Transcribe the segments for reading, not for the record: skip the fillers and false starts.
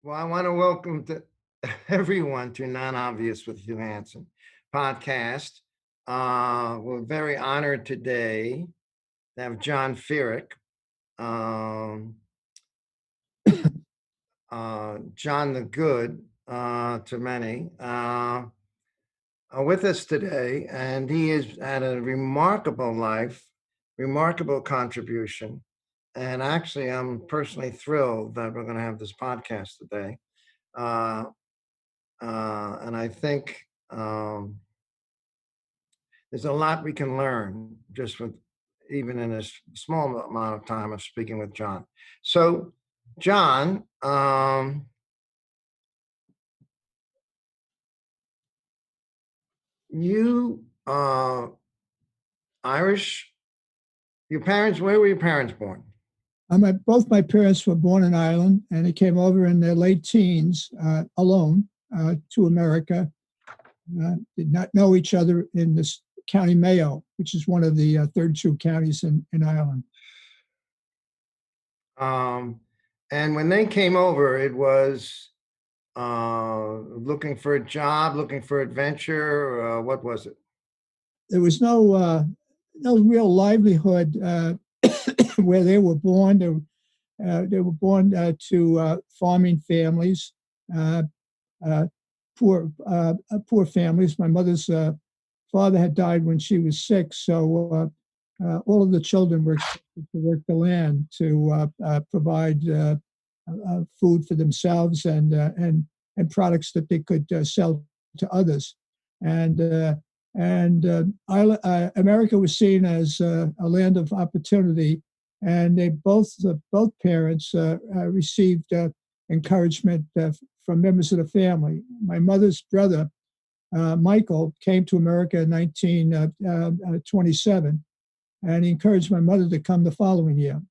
Well, I want to welcome everyone to Non-Obvious with Hugh podcast. We're very honored today to have John Feerick, um, John the Good to many, with us today. And he has had a remarkable life, remarkable contribution. And actually, I'm personally thrilled that we're going to have this podcast today. Uh, and I think there's a lot we can learn just with even in a small amount of time of speaking with John. So, John, you Irish. Your parents, where were your parents born? Both my parents were born in Ireland, and they came over in their late teens alone to America. Did not know each other in this County Mayo, which is one of the 32 counties in Ireland. And when they came over, it was looking for a job, looking for adventure. What was it? There was no real livelihood where they were born. They were born to farming families, poor families. My mother's father had died when she was 6, so all of the children were expected to work the land to provide food for themselves and products that they could sell to others. And America was seen as a land of opportunity, and they both parents received encouragement from members of the family. My mother's brother, Michael, came to America in 1927, and he encouraged my mother to come the following year.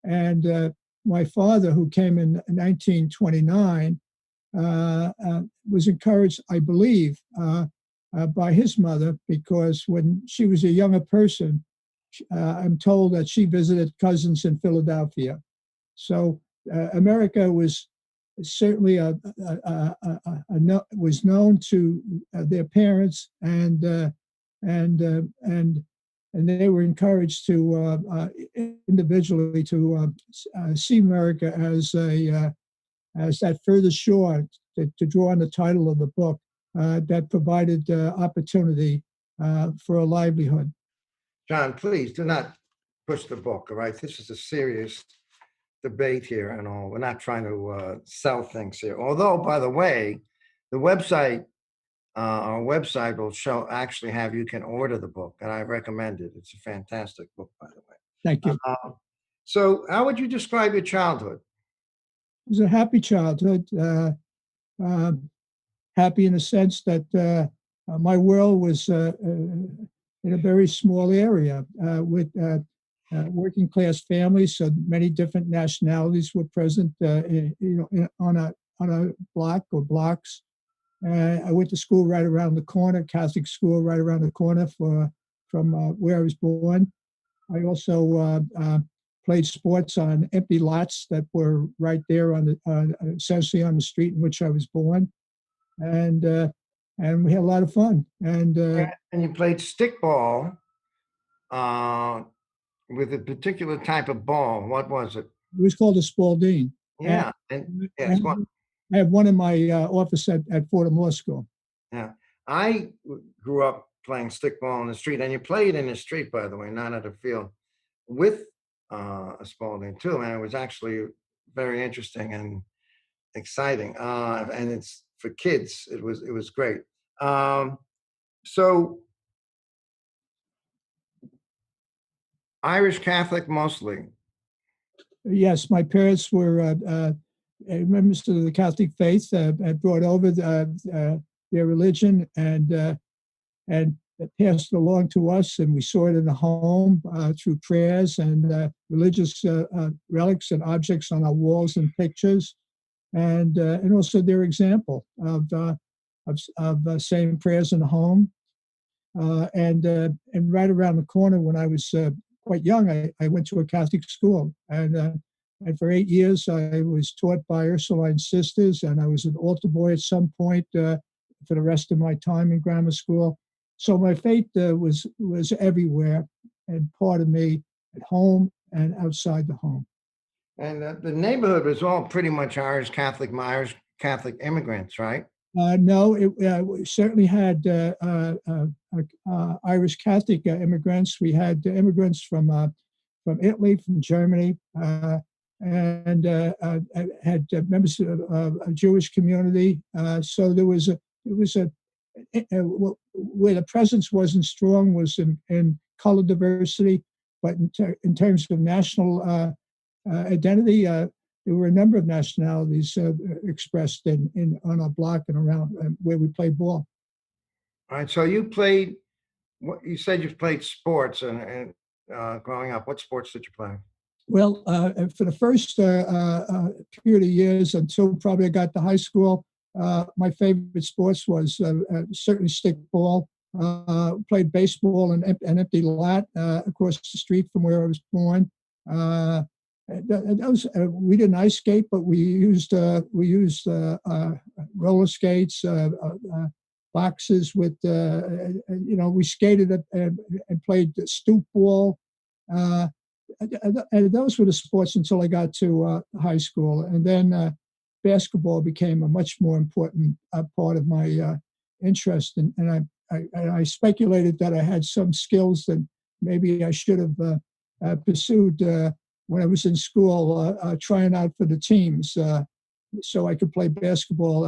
And my father, who came in 1929, was encouraged, I believe, by his mother, because when she was a younger person, I'm told that she visited cousins in Philadelphia. So America was certainly was known to their parents, and they were encouraged to individually to see America as that further shore to draw on the title of the book that provided opportunity for a livelihood. John, please do not push the book. All right, this is a serious debate here and all. We're not trying to sell things here. Although, by the way, the website, our website will actually have you can order the book, and I recommend it. It's a fantastic book, by the way. Thank you. So, how would you describe your childhood? It was a happy childhood. Happy in the sense that my world was in a very small area with working class families. So many different nationalities were present, on a block or blocks. I went to school right around the corner, Catholic school right around the corner from where I was born. I also played sports on empty lots that were right there essentially on the street in which I was born. And we had a lot of fun. And you played stickball with a particular type of ball. What was it? It was called a Spalding. Yeah. I have one in my office at Fordham Law School. Yeah. I grew up playing stickball in the street, and you played in the street, by the way, not at a field, with a Spalding too. And it was actually very interesting and exciting. And it's for kids. It was great. So Irish Catholic mostly. Yes, my parents were members of the Catholic faith. Brought over their religion and passed it along to us, and we saw it in the home through prayers and religious relics and objects on our walls and pictures, and also their example of saying prayers in the home. And right around the corner, when I was quite young, I went to a Catholic school, and and for 8 years, I was taught by Ursuline sisters, and I was an altar boy at some point for the rest of my time in grammar school. So my faith was everywhere and part of me at home and outside the home. And the neighborhood was all pretty much Irish Catholic immigrants, right? No, we certainly had Irish Catholic immigrants. We had immigrants from Italy, from Germany, and had members of a Jewish community. So it was where the presence wasn't strong was in color diversity, but in terms of national identity, there were a number of nationalities expressed on our block and around where we played ball. All right. So you played. You said you played sports, and growing up, what sports did you play? Well, for the first period of years until probably I got to high school, my favorite sports was certainly stickball. Played baseball and an empty lot across the street from where I was born. We didn't ice skate, but we used roller skates, boxes with we skated and played stoop ball. And those were the sports until I got to high school, and then basketball became a much more important part of my interest. And I speculated that I had some skills that maybe I should have pursued when I was in school, trying out for the teams so I could play basketball.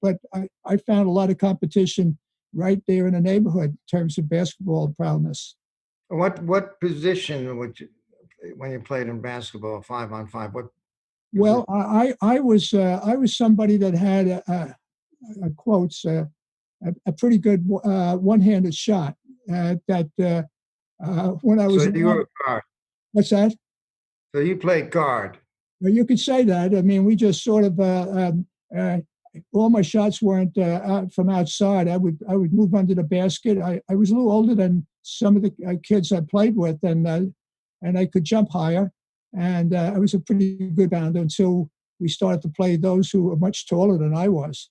But I found a lot of competition right there in the neighborhood in terms of basketball prowess. What position would you, when you played in basketball, 5-on-5? Well, I was somebody that had quotes a pretty good one-handed shot. That when I was so you were a guard. What's that? So you played guard. Well, you could say that. I mean, we just sort of all my shots weren't from outside. I would move under the basket. I was a little older than some of the kids I played with, and I could jump higher. And I was a pretty good bounder until we started to play those who were much taller than I was.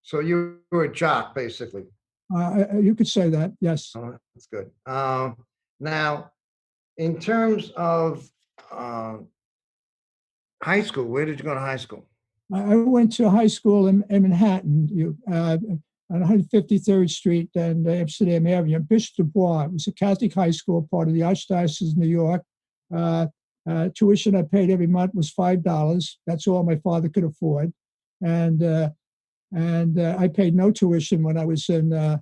So you were a jock, basically. You could say that, yes. Oh, that's good. Now, in terms of high school, where did you go to high school? I went to high school in Manhattan, on 153rd Street and Amsterdam Avenue. Bishop Du Bois. It was a Catholic high school, part of the Archdiocese of New York. Tuition I paid every month was $5. That's all my father could afford, and I paid no tuition when I was in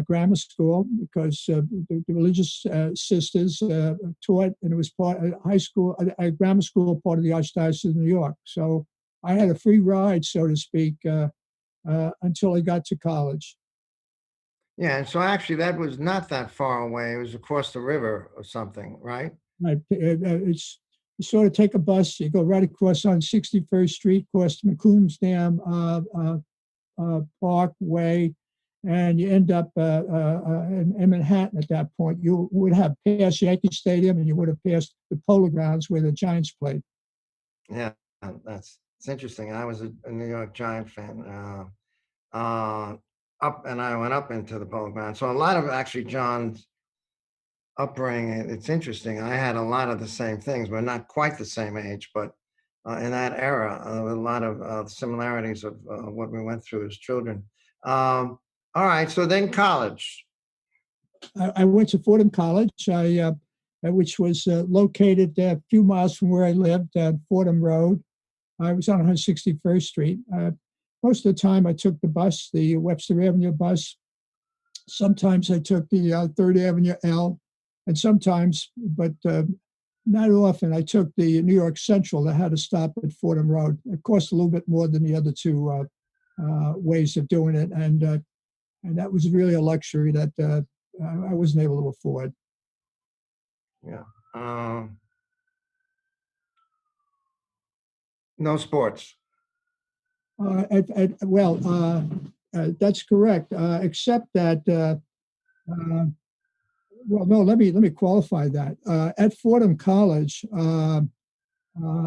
grammar school because the religious sisters taught, and it was part of high school, grammar school, part of the Archdiocese of New York. So I had a free ride, so to speak, until I got to college. Yeah, and so actually that was not that far away. It was across the river or something, right? Right. It's you sort of take a bus, you go right across on 61st Street, across McCombs Dam Parkway, and you end up in Manhattan at that point. You would have passed Yankee Stadium, and you would have passed the Polo Grounds where the Giants played. Yeah, it's interesting. I was a New York Giant fan. And I went up into the Polo Grounds. So a lot of actually John's upbringing, it's interesting. I had a lot of the same things. We're not quite the same age, but in that era, a lot of similarities of what we went through as children. All right, so then college. I went to Fordham College, which was located a few miles from where I lived on Fordham Road. I was on 161st Street. Most of the time, I took the bus, the Webster Avenue bus. Sometimes I took the 3rd Avenue L, and sometimes, but not often, I took the New York Central that had a stop at Fordham Road. It cost a little bit more than the other two ways of doing it, and that was really a luxury that I wasn't able to afford. Yeah. No sports. That's correct. Except that, well, no. Let me qualify that. At Fordham College,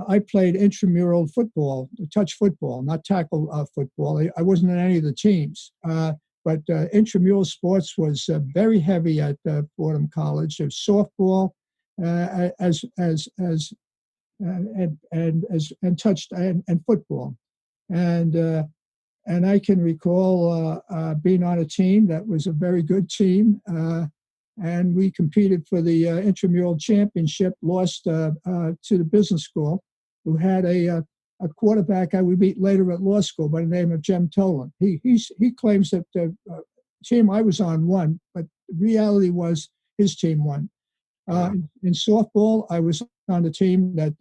I played intramural football, touch football, not tackle football. I wasn't in any of the teams, but intramural sports was very heavy at Fordham College. Of softball, and touched and football, and I can recall being on a team that was a very good team. And we competed for the intramural championship, lost to the business school, who had a quarterback I would meet later at law school by the name of Jem Tolan. He claims that the team I was on won, but the reality was his team won. In softball, I was on the team that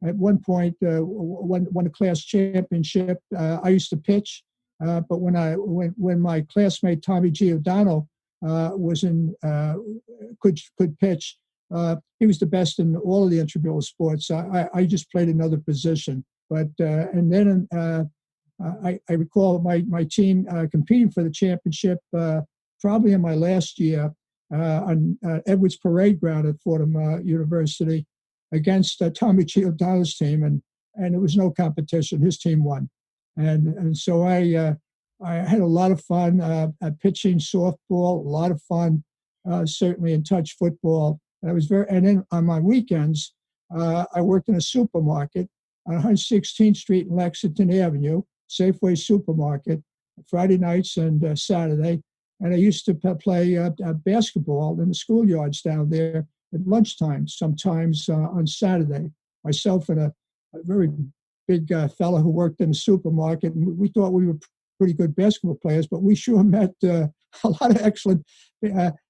at one point won a class championship. I used to pitch, but when my classmate Tommy Giordano could pitch. He was the best in all of the intramural sports. I just played another position. But and then I recall my team competing for the championship probably in my last year on Edwards Parade Ground at Fordham University against Tommy Giordano's team, and it was no competition. His team won, and so I had a lot of fun at pitching softball, a lot of fun, certainly in touch football. And then on my weekends, I worked in a supermarket on 116th Street and Lexington Avenue, Safeway supermarket, Friday nights and Saturday. And I used to play basketball in the schoolyards down there at lunchtime, sometimes on Saturday. Myself and a very big fella who worked in the supermarket, and we thought we were pretty good basketball players, but we sure met a lot of excellent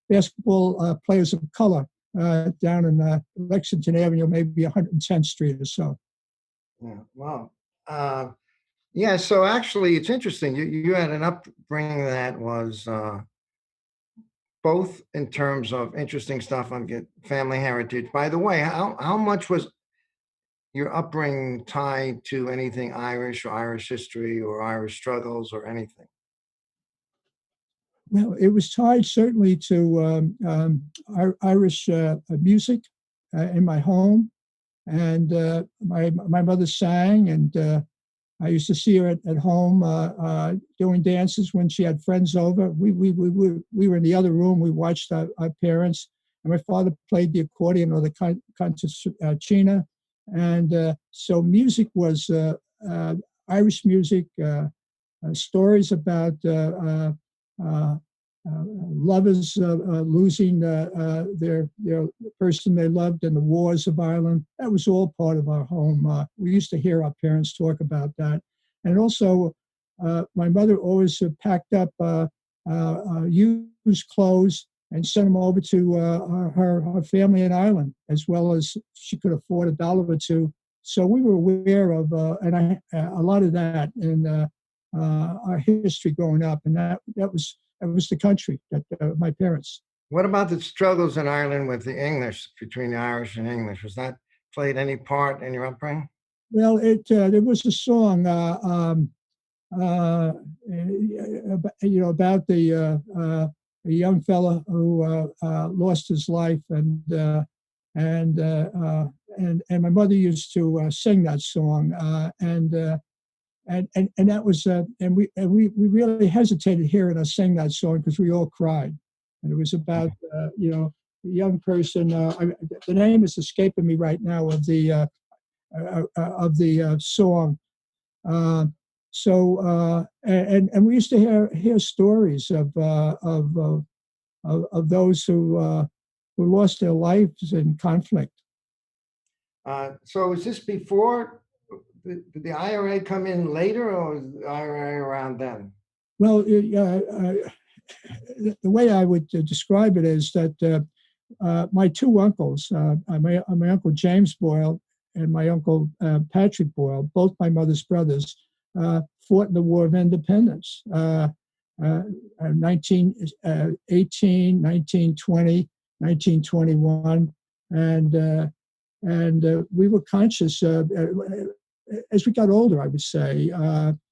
basketball players of color down in Lexington Avenue, maybe 110th Street or so. Yeah, wow. Yeah, so actually it's interesting. You had an upbringing that was both in terms of interesting stuff on family heritage. By the way, how much was your upbringing tied to anything Irish or Irish history or Irish struggles or anything? Well, it was tied certainly to Irish music in my home, and my mother sang, and I used to see her at home doing dances when she had friends over. We were in the other room. We watched our parents, and my father played the accordion or the concertina. And so music was Irish music, stories about lovers losing their person they loved in the wars of Ireland. That was all part of our home. We used to hear our parents talk about that. And also, my mother always packed up used clothes and sent them over to her family in Ireland, as well as she could afford $1 or $2. So we were aware of a lot of that in our history growing up, and that was the country that my parents. What about the struggles in Ireland with the English, between the Irish and English? Was that played any part in your upbringing? Well, there was a song, about the young fella who lost his life, and my mother used to sing that song, and that was and we really hesitated hearing us sing that song because we all cried, and it was about a young person. The name is escaping me right now of the song. And we used to hear stories of those who lost their lives in conflict. So is this before? Did the IRA come in later, or was the IRA around then? Well, the way I would describe it is that my two uncles, my Uncle James Boyle and my Uncle Patrick Boyle, both my mother's brothers, fought in the War of Independence, 1918, 1920, 1921. And we were conscious, as we got older, I would say,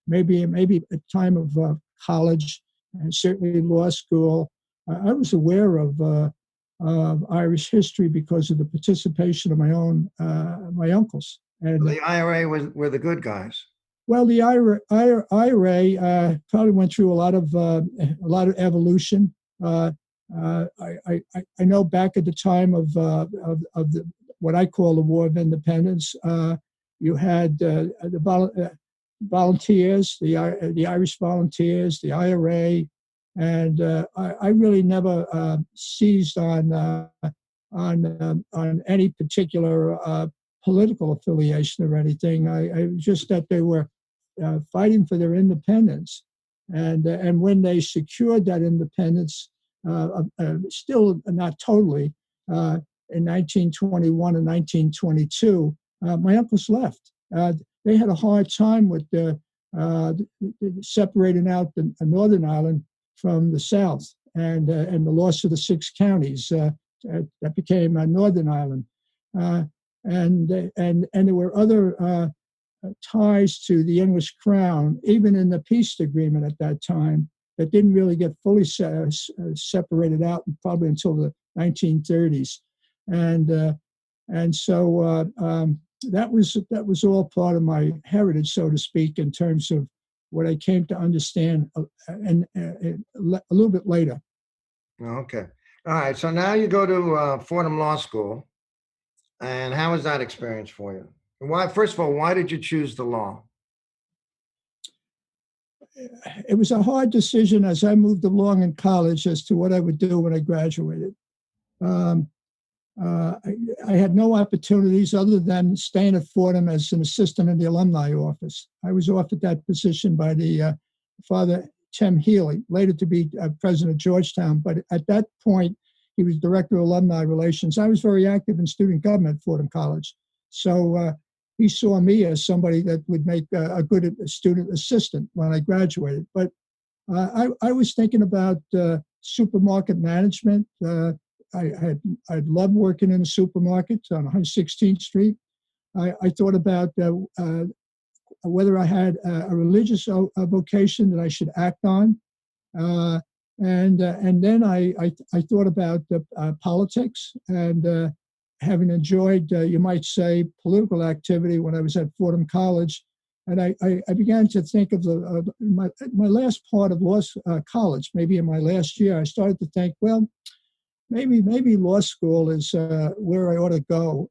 maybe at the time of college, and certainly law school, I was aware of of Irish history because of the participation of my uncles. And The IRA were the good guys. well, the IRA probably went through a lot of evolution. I know back at the time of the what I call the War of Independence, you had the volunteers, the Irish volunteers, the IRA, and I really never seized on any particular political affiliation or anything. I just that they were fighting for their independence, and when they secured that independence, still not totally, in 1921 and 1922, my uncles left. They had a hard time with separating out the Northern Ireland from the South, and the loss of the 6 counties that became Northern Ireland, and there were other ties to the English crown, even in the peace agreement at that time, that didn't really get fully separated out probably until the 1930s, and so that was all part of my heritage, so to speak, in terms of what I came to understand and a little bit later. Okay. All right. So now you go to Fordham Law School. And how was that experience for you? Why, first of all, why did you choose the law? It was a hard decision as I moved along in college as to what I would do when I graduated. I had no opportunities other than staying at Fordham as an assistant in the alumni office. I was offered that position by the Father Tim Healy, later to be president of Georgetown. But at that point, he was director of alumni relations. I was very active in student government at Fordham College. So he saw me as somebody that would make a good student assistant when I graduated. But I was thinking about supermarket management. I'd loved working in a supermarket on 116th Street. I thought about whether I had a religious vocation that I should act on. And then I thought about politics, and having enjoyed, you might say, political activity when I was at Fordham College. And I began to think of my last part of college, maybe in my last year, I started to think, well, maybe law school is where I ought to go.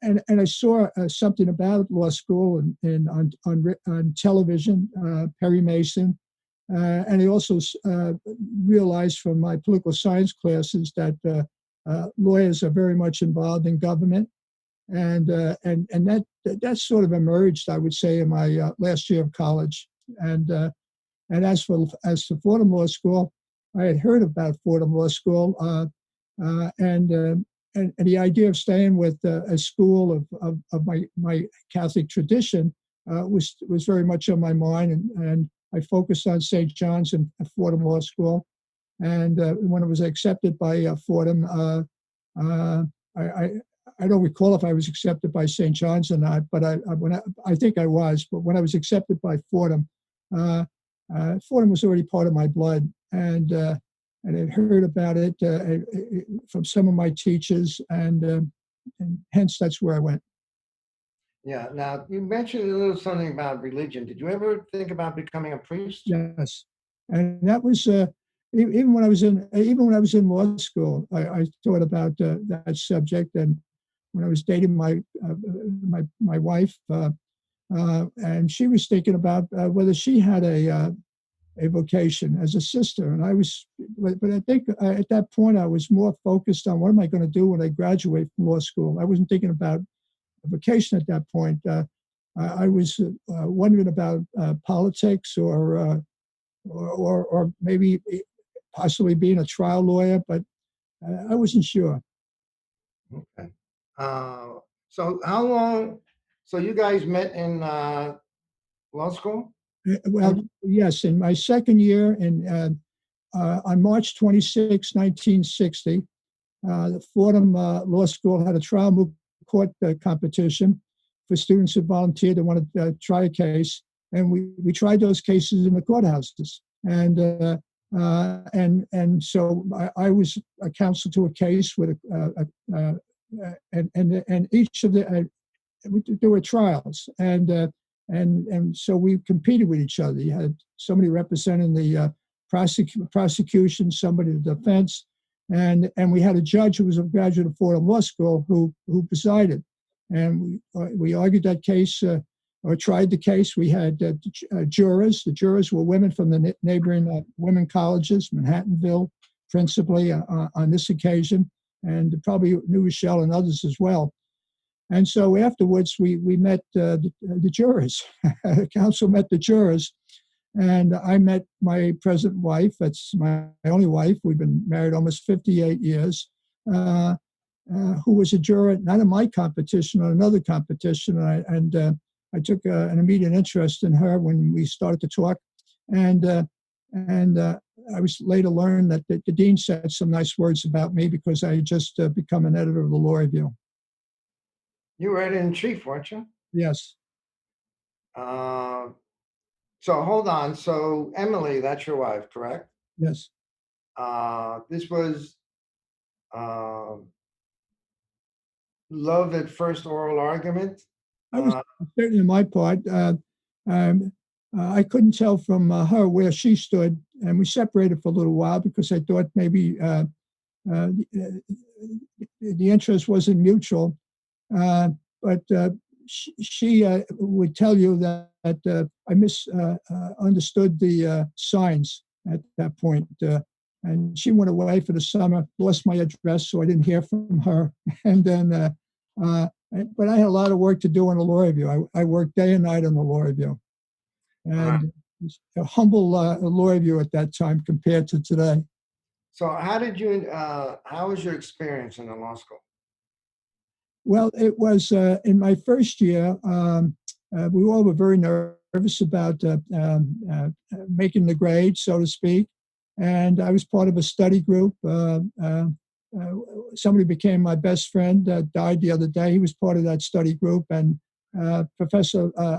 And I saw something about law school on television, Perry Mason, and I also realized from my political science classes that lawyers are very much involved in government, and that sort of emerged, I would say, in my last year of college. And as for Fordham Law School, I had heard about Fordham Law School, and the idea of staying with a school of my Catholic tradition was very much on my mind, and I focused on St. John's and Fordham Law School. And when I was accepted by Fordham, I don't recall if I was accepted by St. John's or not, but I think I was. But when I was accepted by Fordham, Fordham was already part of my blood, and I'd heard about it from some of my teachers, and hence that's where I went. Yeah. Now, you mentioned a little something about religion. Did you ever think about becoming a priest? Yes, and that was even when I was in law school, I thought about that subject. And when I was dating my wife, and she was thinking about whether she had a vocation as a sister, and but I think at that point I was more focused on what am I going to do when I graduate from law school. I wasn't thinking about a vocation at that point. I was wondering about politics or maybe possibly being a trial lawyer, but I wasn't sure. Okay. So how long? So you guys met in law school? Well, yes, in my second year, on March 26, 1960, the Fordham Law School had a trial moot court competition for students who volunteered and wanted to try a case. And we tried those cases in the courthouses. And And so I was a counsel to a case with and each of the there were trials, and so we competed with each other. You had somebody representing the prosecution, somebody the defense, and we had a judge who was a graduate of Fordham Law School who presided, and we argued that case or tried the case. We had jurors. The jurors were women from the neighboring women colleges, Manhattanville, principally on this occasion, and probably New Rochelle and others as well. And so afterwards, we met the jurors. The council met the jurors, and I met my present wife. That's my only wife. We've been married almost 58 years, who was a juror, not in my competition, on another competition. And I took an immediate interest in her when we started to talk. And I was later learned that the dean said some nice words about me because I had just become an editor of the Law Review. You were editor-in-chief, weren't you? Yes. So hold on. So Emily, that's your wife, correct? Yes. This was love at first oral argument. I was certainly on my part. I couldn't tell from her where she stood, and we separated for a little while because I thought maybe the interest wasn't mutual. But she would tell you that I misunderstood the signs at that point. And she went away for the summer, lost my address, so I didn't hear from her. And then, but I had a lot of work to do on the Law Review. I worked day and night on the Law Review. And a humble Law Review at that time compared to today. So how was your experience in the law school? Well, it was in my first year, we all were very nervous about making the grade, so to speak. And I was part of a study group. Somebody became my best friend, died the other day. He was part of that study group. And a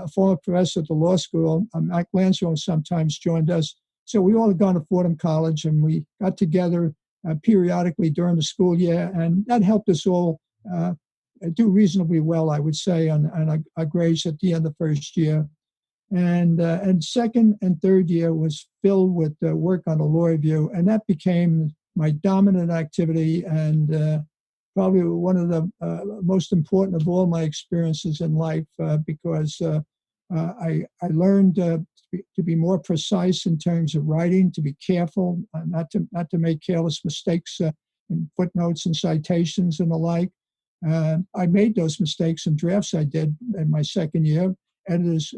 former professor at the law school, Mike Lansdale, sometimes joined us. So we all had gone to Fordham College, and we got together periodically during the school year. And that helped us all do reasonably well, I would say, on our grades at the end of the first year. And second and third year was filled with work on the Law Review, and that became my dominant activity and probably one of the most important of all my experiences in life because I learned to be more precise in terms of writing, to be careful, not to make careless mistakes in footnotes and citations and the like. I made those mistakes in drafts I did in my second year. Editors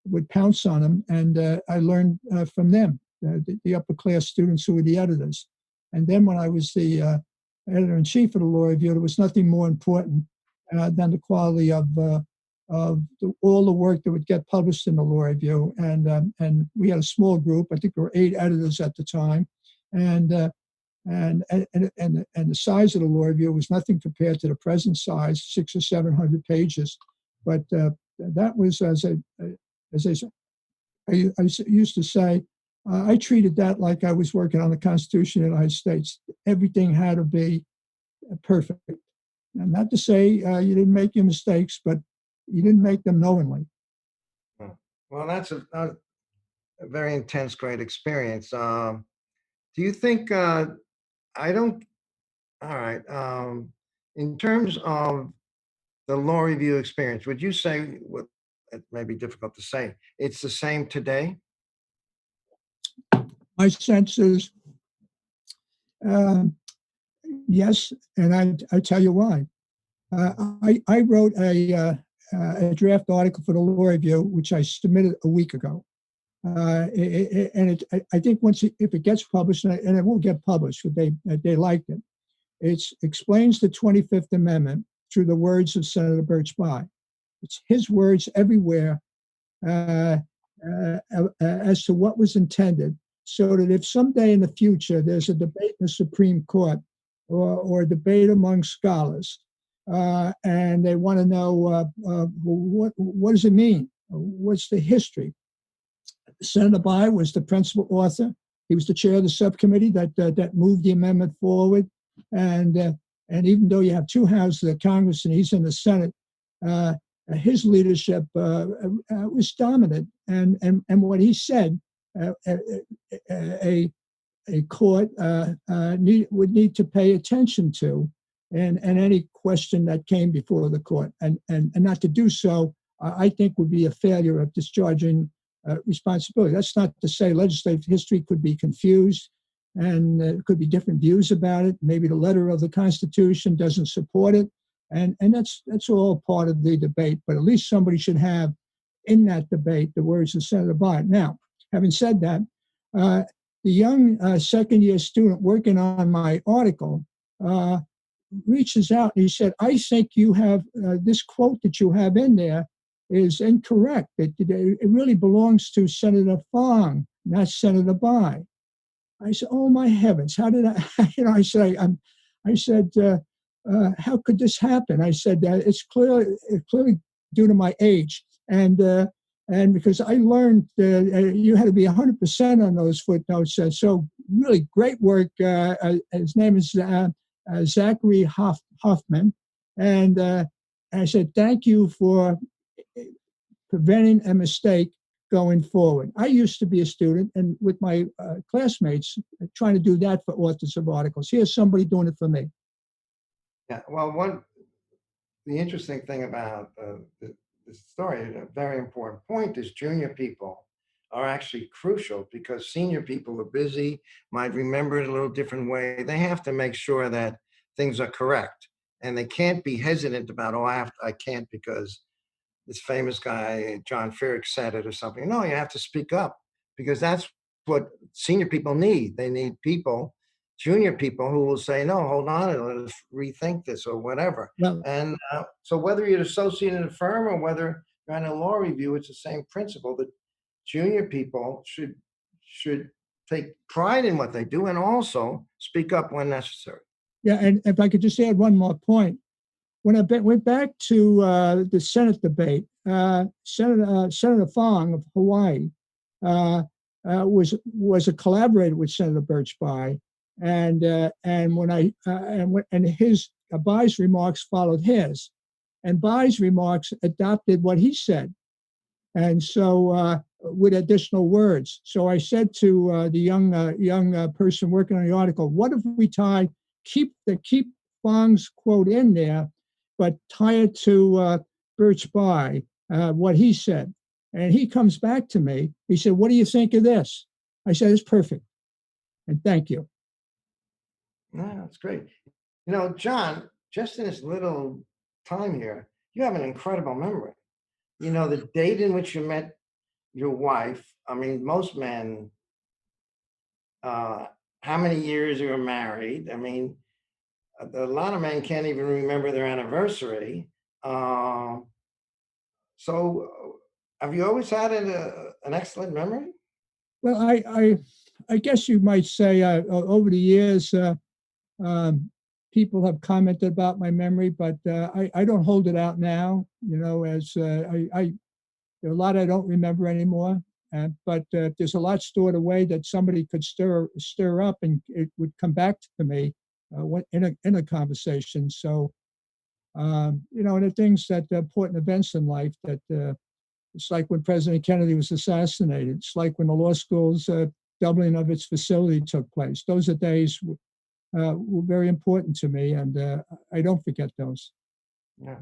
would pounce on them, and I learned from them, the upper class students who were the editors. And then when I was the editor-in-chief of the Law Review, there was nothing more important than the quality of all the work that would get published in the Law Review. And we had a small group. I think there were 8 editors at the time, and the size of the Law Review was nothing compared to the present size, 600 or 700 pages. But that was, as I used to say, I treated that like I was working on the Constitution of the United States. Everything had to be perfect. And not to say you didn't make your mistakes, but you didn't make them knowingly. Well, that's a very intense, great experience. Do you think, all right, in terms of the Law Review experience, would you say, it may be difficult to say, it's the same today? My sense is yes, and I tell you why. I wrote a draft article for the Law Review, which I submitted a week ago. I think if it gets published, and it will get published, they liked it. It explains the 25th Amendment through the words of Senator Birch Bayh. It's his words everywhere as to what was intended, so that if someday in the future there's a debate in the Supreme Court or a debate among scholars, and they want to know what does it mean? What's the history? Senator Bayh was the principal author. he was the chair of the subcommittee that moved the amendment forward. And even though you have two houses of Congress and he's in the Senate, his leadership was dominant. And what he said, a court would need to pay attention to, and any question that came before the court, and not to do so, I think would be a failure of discharging responsibility. That's not to say legislative history could be confused, and there could be different views about it. Maybe the letter of the Constitution doesn't support it, and that's all part of the debate. But at least somebody should have in that debate the words of Senator Bott. Now, having said that, the young second-year student working on my article reaches out and he said, I think you have this quote that you have in there is incorrect. It really belongs to Senator Fong, not Senator Bai. I said, oh my heavens, how did I, I said, how could this happen? I said, it's clearly due to my age. And because I learned you had to be 100% on those footnotes. So really great work. His name is Zachary Hoffman. And I said, thank you for preventing a mistake going forward. I used to be a student and with my classmates trying to do that for authors of articles. Here's somebody doing it for me. Yeah, well, the interesting thing about this story, a very important point, is junior people are actually crucial because senior people are busy, might remember it a little different way. They have to make sure that things are correct, and they can't be hesitant about, oh, I can't because this famous guy, John Feerick, said it or something. No, you have to speak up because that's what senior people need. They need people, junior people, who will say, no, hold on, let's rethink this or whatever. Well, And so whether you're an associate in a firm or whether you're on a law review, it's the same principle that junior people should take pride in what they do and also speak up when necessary. yeah, and if I could just add one more point. When I went back to the Senate debate, Senator Fong of Hawaii was a collaborator with Senator Birch Bayh, and his Bayh's remarks followed his, and Bayh's remarks adopted what he said, and so with additional words. So I said to the young person working on the article, what if we keep Fong's quote in there, but tie it to Birch Bayh, what he said. And he comes back to me. He said, what do you think of this? I said, it's perfect. And thank you. No, that's great. You know, John, just in this little time here, you have an incredible memory. You know, the date in which you met your wife, I mean, most men, how many years you were married? I mean, a lot of men can't even remember their anniversary. So have you always had an excellent memory? Well, I guess you might say over the years, people have commented about my memory, but I don't hold it out now, you know, as there are a lot I don't remember anymore. But there's a lot stored away that somebody could stir up and it would come back to me in a conversation. So, you know, the things that important events in life that it's like when President Kennedy was assassinated. It's like when the law school's doubling of its facility took place. Those are days were very important to me, and I don't forget those. Yeah.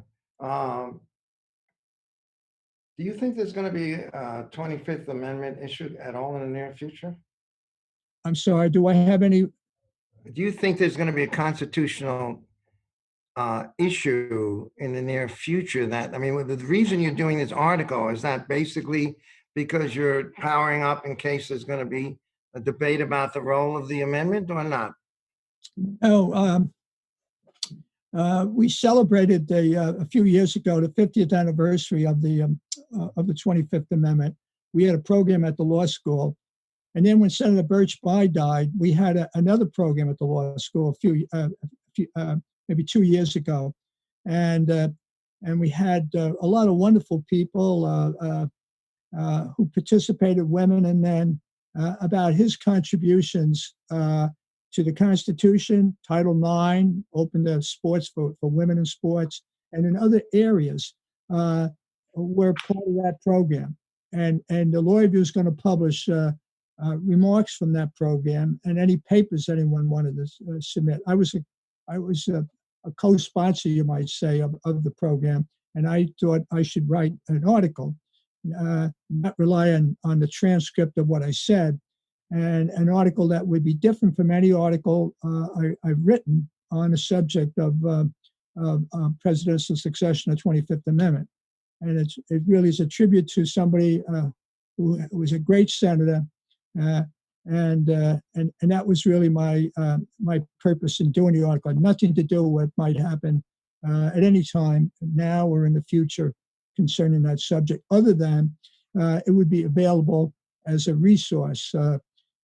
Do you think there's going to be a 25th Amendment issued at all in the near future? I'm sorry, do I have any? Do you think there's going to be a constitutional issue in the near future that, I mean, the reason you're doing this article is that basically because you're powering up in case there's going to be a debate about the role of the amendment or not? No, we celebrated a few years ago the 50th anniversary of the 25th Amendment. We had a program at the law school, and then when Senator Birch Bayh died, we had another program at the law school maybe 2 years ago, and we had a lot of wonderful people who participated, women and men, about his contributions to the Constitution, Title IX, open to sports for women in sports, and in other areas were part of that program. And the Law Review is going to publish remarks from that program and any papers anyone wanted to submit. I was a co-sponsor, you might say, of the program, and I thought I should write an article, not rely on the transcript of what I said, and an article that would be different from any article I've written on the subject of presidential succession, the 25th Amendment. And it really is a tribute to somebody who was a great senator, and that was really my purpose in doing the article. It had nothing to do with what might happen at any time now or in the future concerning that subject, other than it would be available as a resource.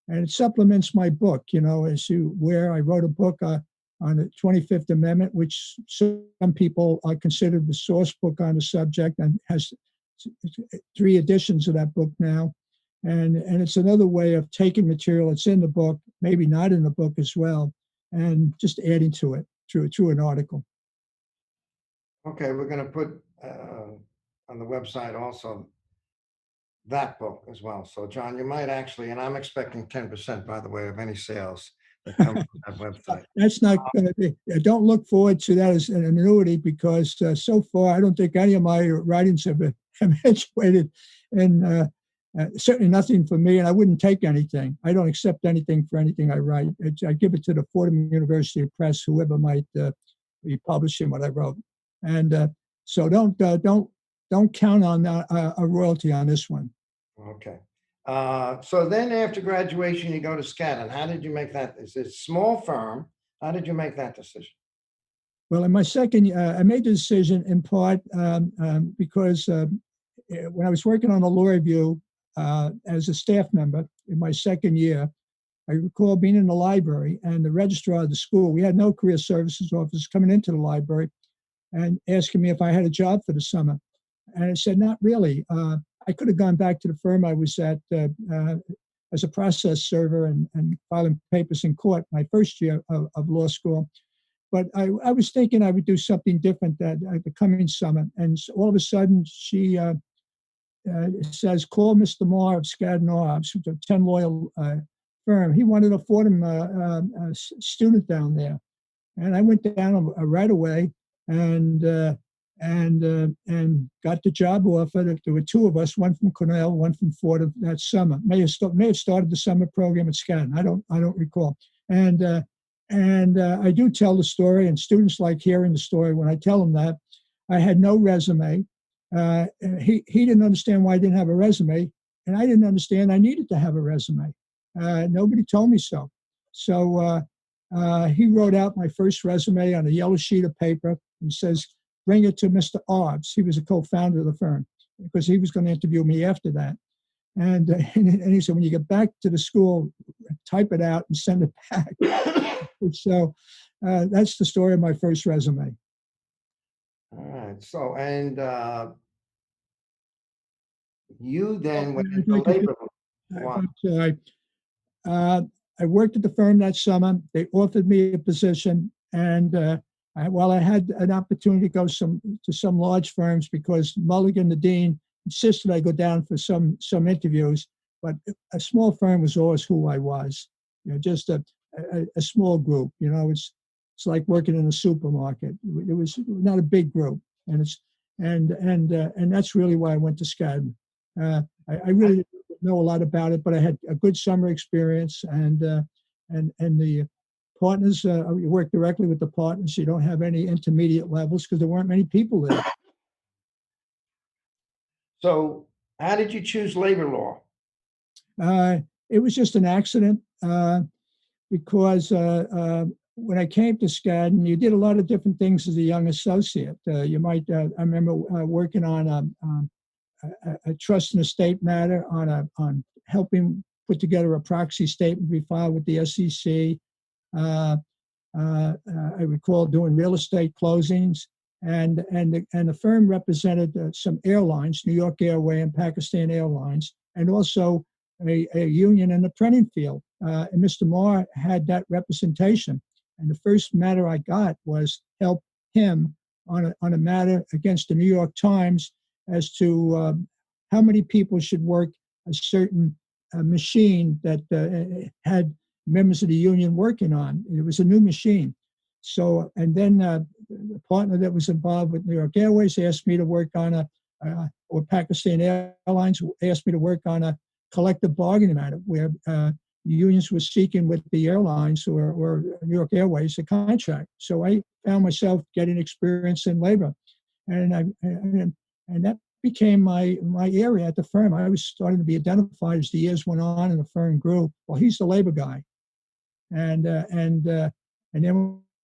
And it supplements my book, as to where I wrote a book on the 25th Amendment, which some people consider the source book on the subject, and has 3 editions of that book now. And it's another way of taking material that's in the book, maybe not in the book as well, and just adding to it through an article. Okay, we're going to put on the website also that book as well. So, John, you might actually, and I'm expecting 10%, by the way, of any sales that come from that website. That's not going to be, don't look forward to that as an annuity, because so far, I don't think any of my writings have eventuated, and certainly nothing for me, and I wouldn't take anything. I don't accept anything for anything I write. I give it to the Fordham University Press, whoever might be publishing what I wrote. And so don't count on a royalty on this one. Okay. So then after graduation, you go to Skadden. How did you make that? It's a small firm. How did you make that decision? Well, in my second year, I made the decision in part because when I was working on the Law Review as a staff member in my second year, I recall being in the library, and the registrar of the school, we had no career services office, coming into the library and asking me if I had a job for the summer. And I said, not really. I could have gone back to the firm I was at as a process server and filing papers in court my first year of law school. But I was thinking I would do something different that the coming summer. And so all of a sudden, she says, call Mr. Marr of Skadden Arbs, who's a 10 lawyer firm. He wanted a Fordham student down there. And I went down right away and got the job offer. There were 2 of us, one from Cornell, one from Fordham that summer. May have started the summer program at Skadden. I don't recall. And I do tell the story, and students like hearing the story when I tell them that. I had no resume. He didn't understand why I didn't have a resume, and I didn't understand I needed to have a resume. Nobody told me so. So he wrote out my first resume on a yellow sheet of paper. He says, bring it to Mr. Arbs. He was a co-founder of the firm, because he was going to interview me after that. And he said, when you get back to the school, type it out and send it back. So that's the story of my first resume. All right. So, and you then went into labor law. So I worked at the firm that summer. They offered me a position, and while I had an opportunity to go to some large firms, because Mulligan, the dean, insisted I go down for some interviews, but a small firm was always who I was. Just a small group. It's like working in a supermarket. It was not a big group, and that's really why I went to Skadden. I really didn't know a lot about it, but I had a good summer experience, and the partners, you work directly with the partners. You don't have any intermediate levels because there weren't many people there. So how did you choose labor law? It was just an accident, because when I came to Skadden, you did a lot of different things as a young associate. I remember working on a trust and estate matter, on helping put together a proxy statement to be filed with the SEC. I recall doing real estate closings, and the firm represented some airlines, New York Airway and Pakistan Airlines, and also a union in the printing field. And Mr. Marr had that representation. And the first matter I got was help him on a matter against the New York Times as to how many people should work a certain machine that had members of the union working on. It was a new machine. So, and then the partner that was involved with New York Airways asked me to work on or Pakistan Airlines asked me to work on a collective bargaining matter where unions were seeking with the airlines or New York Airways a contract. So I found myself getting experience in labor, and that became my area at the firm. I was starting to be identified as the years went on and the firm grew. Well, he's the labor guy, and then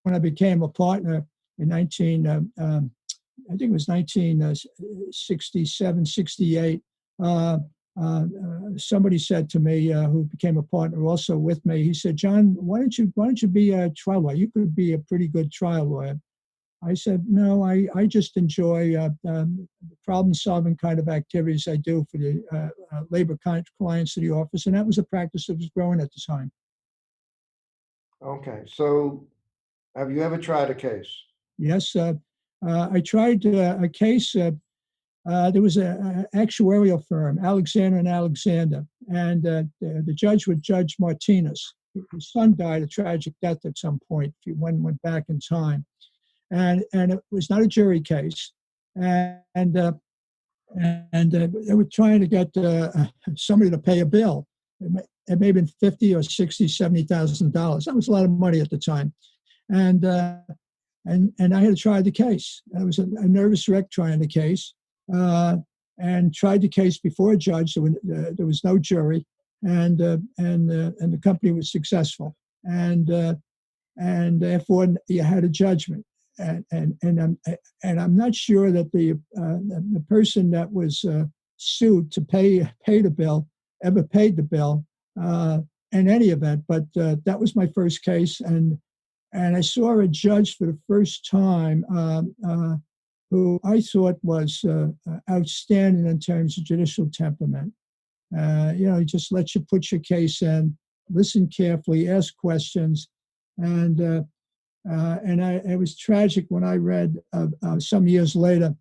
when I became a partner in I think it was 1967, 68. Somebody said to me, who became a partner also with me, he said, "John, why don't you be a trial lawyer? You could be a pretty good trial lawyer." I said, "No, I just enjoy the problem-solving kind of activities I do for the labor clients of the office," and that was a practice that was growing at the time. Okay, so have you ever tried a case? Yes, I tried a case. There was an actuarial firm, Alexander and Alexander, and the judge was Judge Martinez. His son died a tragic death at some point. One went back in time, and it was not a jury case, and they were trying to get somebody to pay a bill. It may have been $50,000 or $60,000, $70,000. That was a lot of money at the time, and I had to try the case. I was a nervous wreck trying the case, and tried the case before a judge. There was no jury, and the company was successful, and therefore you had a judgment. And I'm not sure that the person that was sued to pay the bill ever paid the bill in any event. But that was my first case, and I saw a judge for the first time who I thought was outstanding in terms of judicial temperament. He just lets you put your case in, listen carefully, ask questions, and it was tragic when I read some years later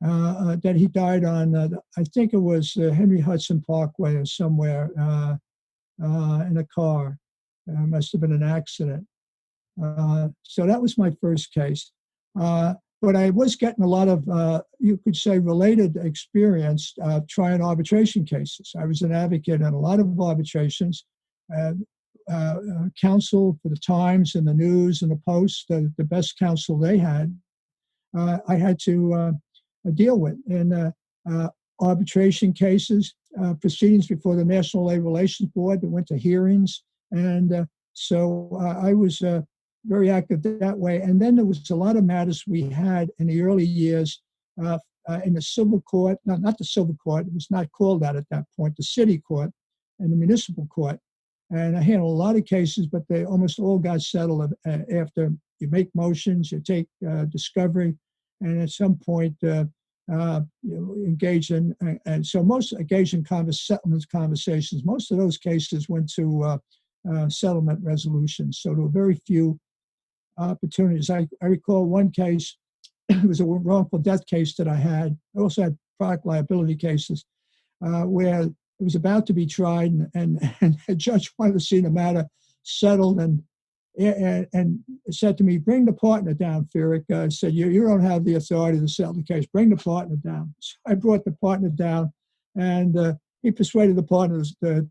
that he died on, I think it was Henry Hudson Parkway or somewhere in a car. Must have been an accident. So that was my first case. But I was getting a lot of, you could say, related experience trying arbitration cases. I was an advocate in a lot of arbitrations, counsel for the Times and the News and the Post, the best counsel they had, I had to deal with in arbitration cases, proceedings before the National Labor Relations Board that went to hearings. And so I was very active that way. And then there was a lot of matters we had in the early years in the civil court, not the civil court, it was not called that at that point, the city court and the municipal court. And I handled a lot of cases, but they almost all got settled after you make motions, you take discovery, and at some point you engage in, and so most engage in settlements conversations. Most of those cases went to settlement resolutions. So there were very few opportunities. I recall one case, it was a wrongful death case that I had. I also had product liability cases where it was about to be tried, and a judge wanted to see the matter settled and said to me, "Bring the partner down, Feerick." I said, you don't have the authority to settle the case. Bring the partner down. So I brought the partner down, and he persuaded the partners to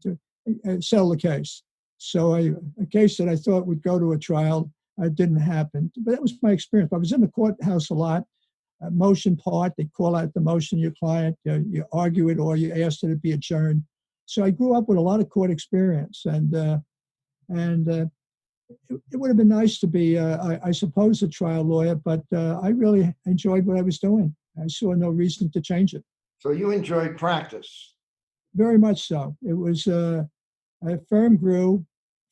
settle the case. So a case that I thought would go to a trial didn't happen. But that was my experience. I was in the courthouse a lot. Motion part, they call out the motion, your client, you argue it, or you ask that it be adjourned. So I grew up with a lot of court experience, and it would have been nice to be, I suppose, a trial lawyer, but I really enjoyed what I was doing. I saw no reason to change it. So you enjoyed practice? Very much so. It was, a firm grew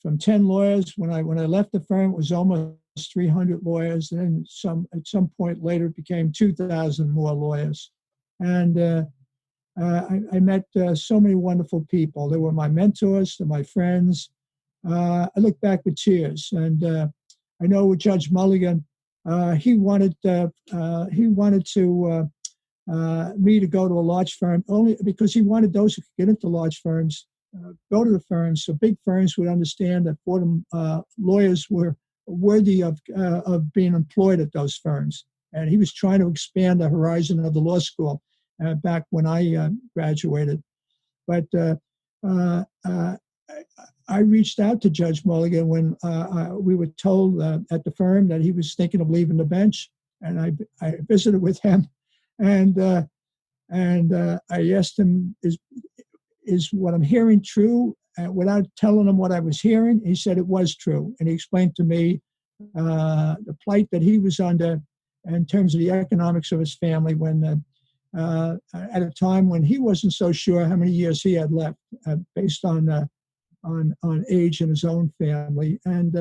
from 10 lawyers. When I left the firm, it was almost 300 lawyers. And then at some point later, it became 2,000 more lawyers. And I met so many wonderful people. They were my mentors, they're my friends. I look back with tears, and I know with Judge Mulligan, he wanted to me to go to a large firm only because he wanted those who could get into large firms go to the firms, so big firms would understand that Fordham lawyers were worthy of being employed at those firms. And he was trying to expand the horizon of the law school back when I graduated. But I reached out to Judge Mulligan when we were told at the firm that he was thinking of leaving the bench, and I visited with him, and I asked him, is what I'm hearing true? Without telling him what I was hearing, he said it was true, and he explained to me the plight that he was under in terms of the economics of his family when at a time when he wasn't so sure how many years he had left based on age in his own family. And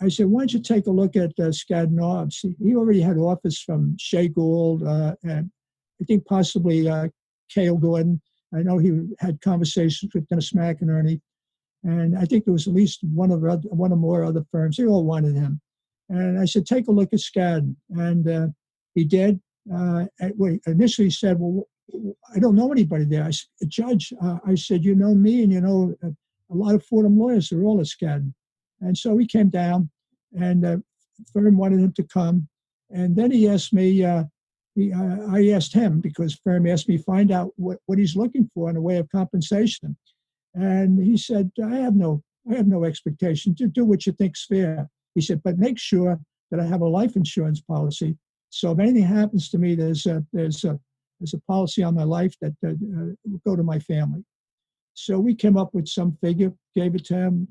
I said, why don't you take a look at Skadden Arps? He already had offers from Shea Gould, and I think possibly Cale Gordon. I know he had conversations with Dennis McInerney, and I think there was at least one or more other firms. They all wanted him. And I said, take a look at Skadden. And he did. Initially he said, well, I don't know anybody there. I said, Judge, I said, you know me and you know a lot of Fordham lawyers, they're all at Skadden. And so he came down, and the firm wanted him to come. And then he asked me, I asked him, because firm asked me, find out what he's looking for in a way of compensation. And he said, I have no expectation. To do what you think's fair. He said, but make sure that I have a life insurance policy. So if anything happens to me, there's a policy on my life that will go to my family. So we came up with some figure, gave it to him.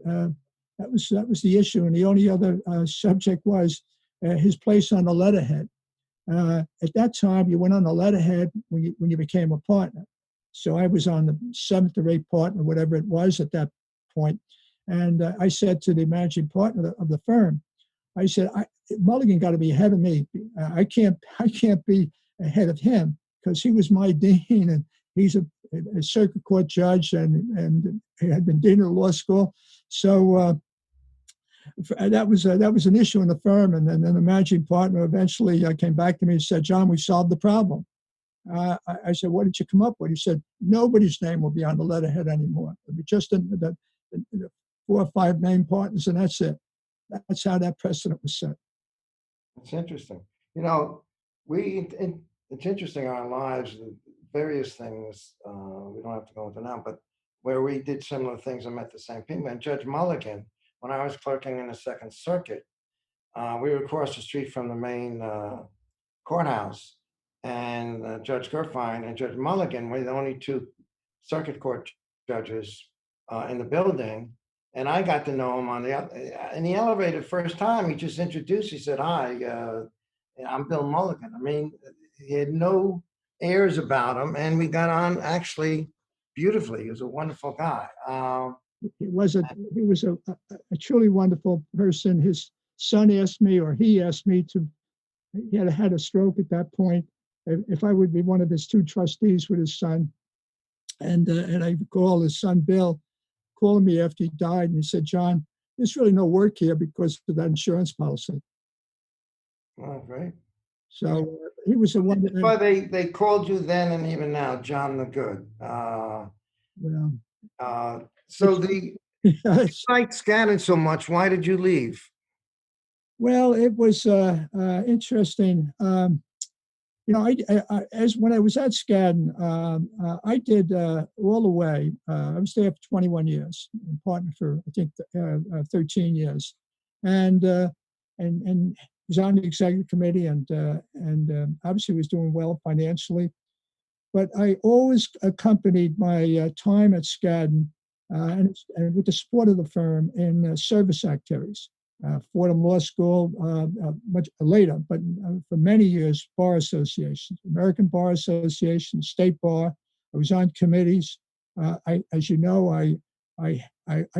That was the issue. And the only other subject was his place on the letterhead. At that time, you went on the letterhead when you became a partner. So I was on the 7th or 8th partner, whatever it was at that point. And I said to the managing partner of the firm, I said, Mulligan got to be ahead of me. I can't be ahead of him because he was my dean, and he's a circuit court judge, and he had been dean of the law school. So that was an issue in the firm. And then the managing partner eventually came back to me and said, John, we solved the problem. I said, what did you come up with? He said, nobody's name will be on the letterhead anymore. It'll be just the 4 or 5 named partners, and that's it. That's how that precedent was set. It's interesting. You know, it's interesting in our lives, various things, we don't have to go into now, but where we did similar things and met the same people. And Judge Mulligan, when I was clerking in the Second Circuit, we were across the street from the main courthouse, and Judge Gerfine and Judge Mulligan were the only 2 circuit court judges in the building. And I got to know him in the elevator first time. He just introduced. He said, "Hi, I'm Bill Mulligan." I mean, he had no airs about him, and we got on actually beautifully. He was a wonderful guy. He was a truly wonderful person. His son asked me, or he asked me to. He had a stroke at that point. If I would be one of his 2 trustees with his son, and I recall his son Bill calling me after he died, and he said, John, there's really no work here because of that insurance policy. Oh, great. So he was the one. That's why they called you then and even now, John the Good. So you liked Skadden so much. Why did you leave? Well, it was interesting. As when I was at Skadden, I did all the way. I was there for 21 years, and partner for I think 13 years, and was on the executive committee, and obviously was doing well financially. But I always accompanied my time at Skadden and with the support of the firm in service activities. Fordham Law School much later, but for many years, bar associations, American Bar Association, State Bar. I was on committees. As you know, I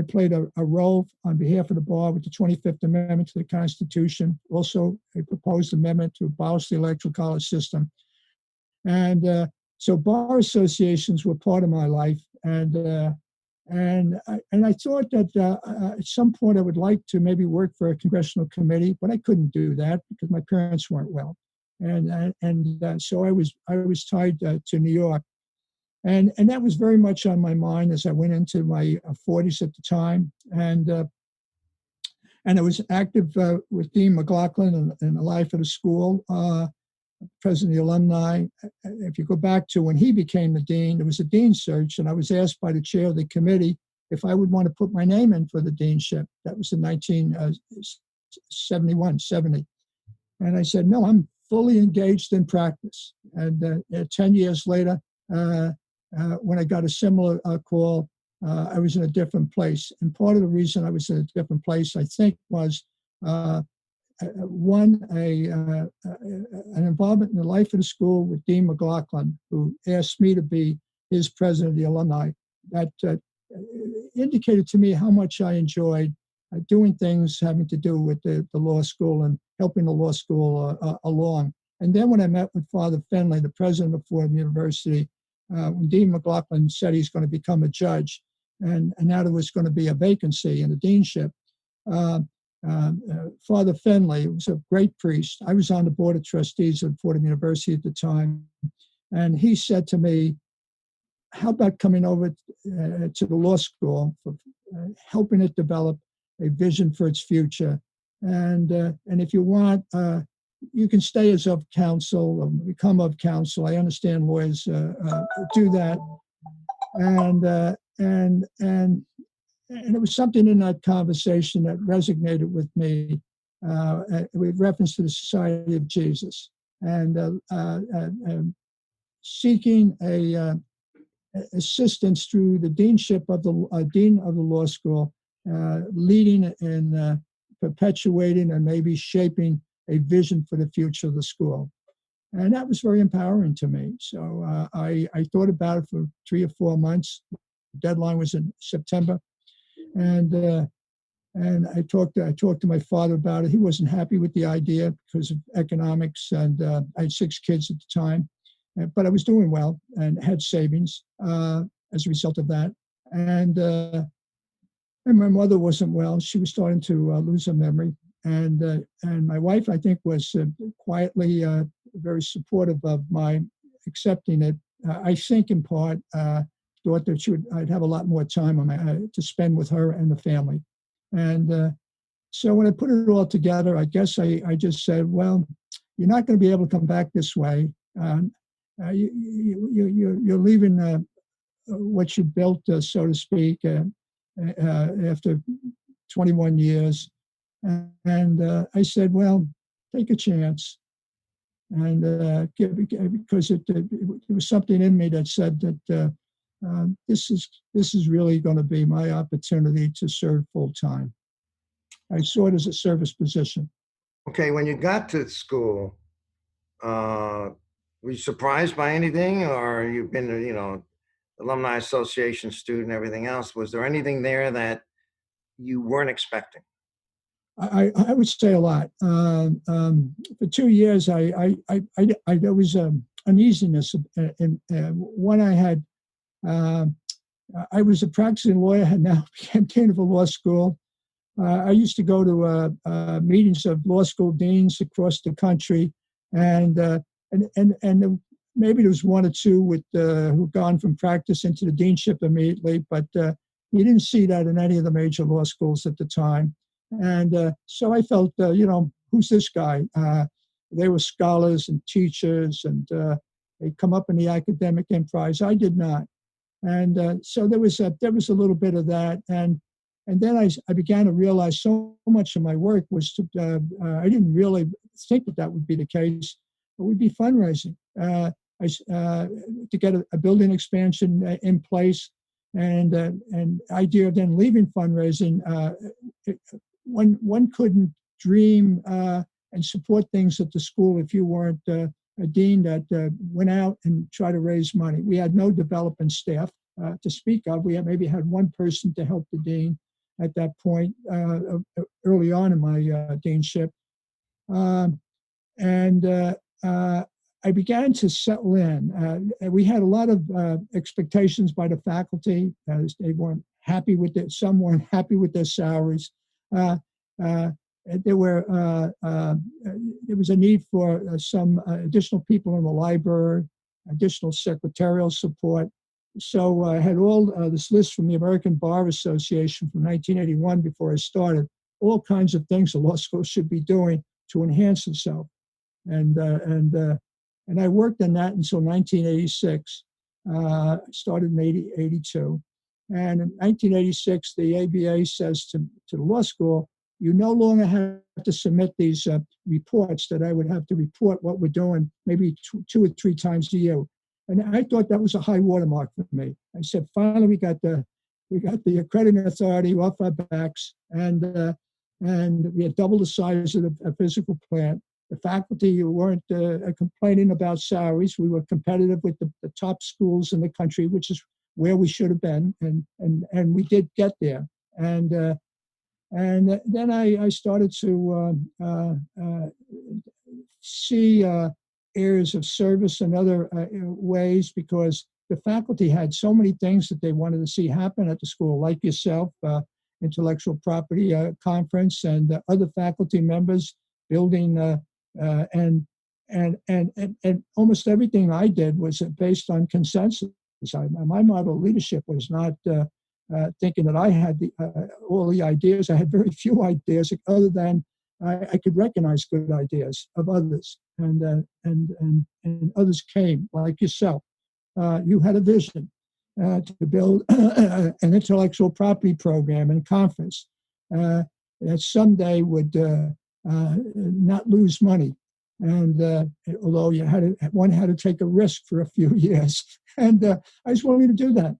played a role on behalf of the bar with the 25th Amendment to the Constitution, also a proposed amendment to abolish the Electoral College system. And So bar associations were part of my life, and I thought that at some point I would like to maybe work for a congressional committee, but I couldn't do that because my parents weren't well, and so I was tied to New York, and that was very much on my mind as I went into my 40s at the time, and I was active with Dean McLaughlin in the life of the school, president of the alumni. If you go back to when he became the dean, there was a dean search, and I was asked by the chair of the committee if I would want to put my name in for the deanship. That was in 1971, 70. And I said, no, I'm fully engaged in practice. And 10 years later, when I got a similar call, I was in a different place. And part of the reason I was in a different place, I think, was one, an involvement in the life of the school with Dean McLaughlin, who asked me to be his president of the alumni. That indicated to me how much I enjoyed doing things having to do with the law school and helping the law school along. And then when I met with Father Finley, the president of Fordham University, when Dean McLaughlin said he's going to become a judge, and now there was going to be a vacancy in the deanship, Father Finley was a great priest. I was on the board of trustees at Fordham University at the time, and he said to me, how about coming over to the law school, for helping it develop a vision for its future, and if you want, you can stay as of counsel, or become of counsel. I understand lawyers do that, and it was something in that conversation that resonated with me, with reference to the Society of Jesus, and seeking assistance through the deanship of the dean of the law school, leading in perpetuating and maybe shaping a vision for the future of the school. And that was very empowering to me. So I thought about it for 3 or 4 months. The deadline was in September. And I talked to my father about it. He wasn't happy with the idea because of economics, and I had 6 kids at the time, but I was doing well and had savings as a result of that. And my mother wasn't well; she was starting to lose her memory. And my wife, I think, was quietly very supportive of my accepting it. I think, in part, thought that I'd have a lot more time on to spend with her and the family. And so when I put it all together, I guess I just said, well, you're not going to be able to come back this way. You're leaving what you built, so to speak, after 21 years. And I said, well, take a chance. And because there was something in me that said that this is really going to be my opportunity to serve full time. I saw it as a service position. Okay, when you got to school, were you surprised by anything, or you've been, alumni association student, everything else? Was there anything there that you weren't expecting? I would say a lot. For 2 years, there was uneasiness. When I was a practicing lawyer and now became dean of a law school. I used to go to meetings of law school deans across the country, and maybe there was 1 or 2 who'd gone from practice into the deanship immediately, but you didn't see that in any of the major law schools at the time. And so I felt, who's this guy? They were scholars and teachers, and they come up in the academic enterprise. I did not. And so there was a little bit of that. And then I began to realize so much of my work was I didn't really think that would be the case. It would be fundraising to get a building expansion in place, and idea of then leaving fundraising. One couldn't dream and support things at the school if you weren't a dean that went out and tried to raise money. We had no development staff to speak of. We maybe had 1 person to help the dean at that point, early on in my deanship. I began to settle in. We had a lot of expectations by the faculty. They weren't happy with it. Some weren't happy with their salaries. Uh, uh, there was a need for some additional people in the library, additional secretarial support. So I had all this list from the American Bar Association from 1981 before I started, all kinds of things a law school should be doing to enhance itself. And I worked on that until 1986. Started in 82. And in 1986, the ABA says to the law school, you no longer have to submit these reports that I would have to report what we're doing maybe two or three times a year. And I thought that was a high watermark for me. I said, finally, we got the accrediting authority off our backs, and we had double the size of the physical plant. The faculty weren't complaining about salaries. We were competitive with the top schools in the country, which is where we should have been, and we did get there. And then I started to see areas of service and other ways, because the faculty had so many things that they wanted to see happen at the school, like yourself, intellectual property conference, and other faculty members building, and almost everything I did was based on consensus. My model of leadership was not thinking that I had all the ideas. I had very few ideas, other than I could recognize good ideas of others, and others came, like yourself. You had a vision to build an intellectual property program and conference that someday would not lose money. And although one had to take a risk for a few years, and I just wanted to do that,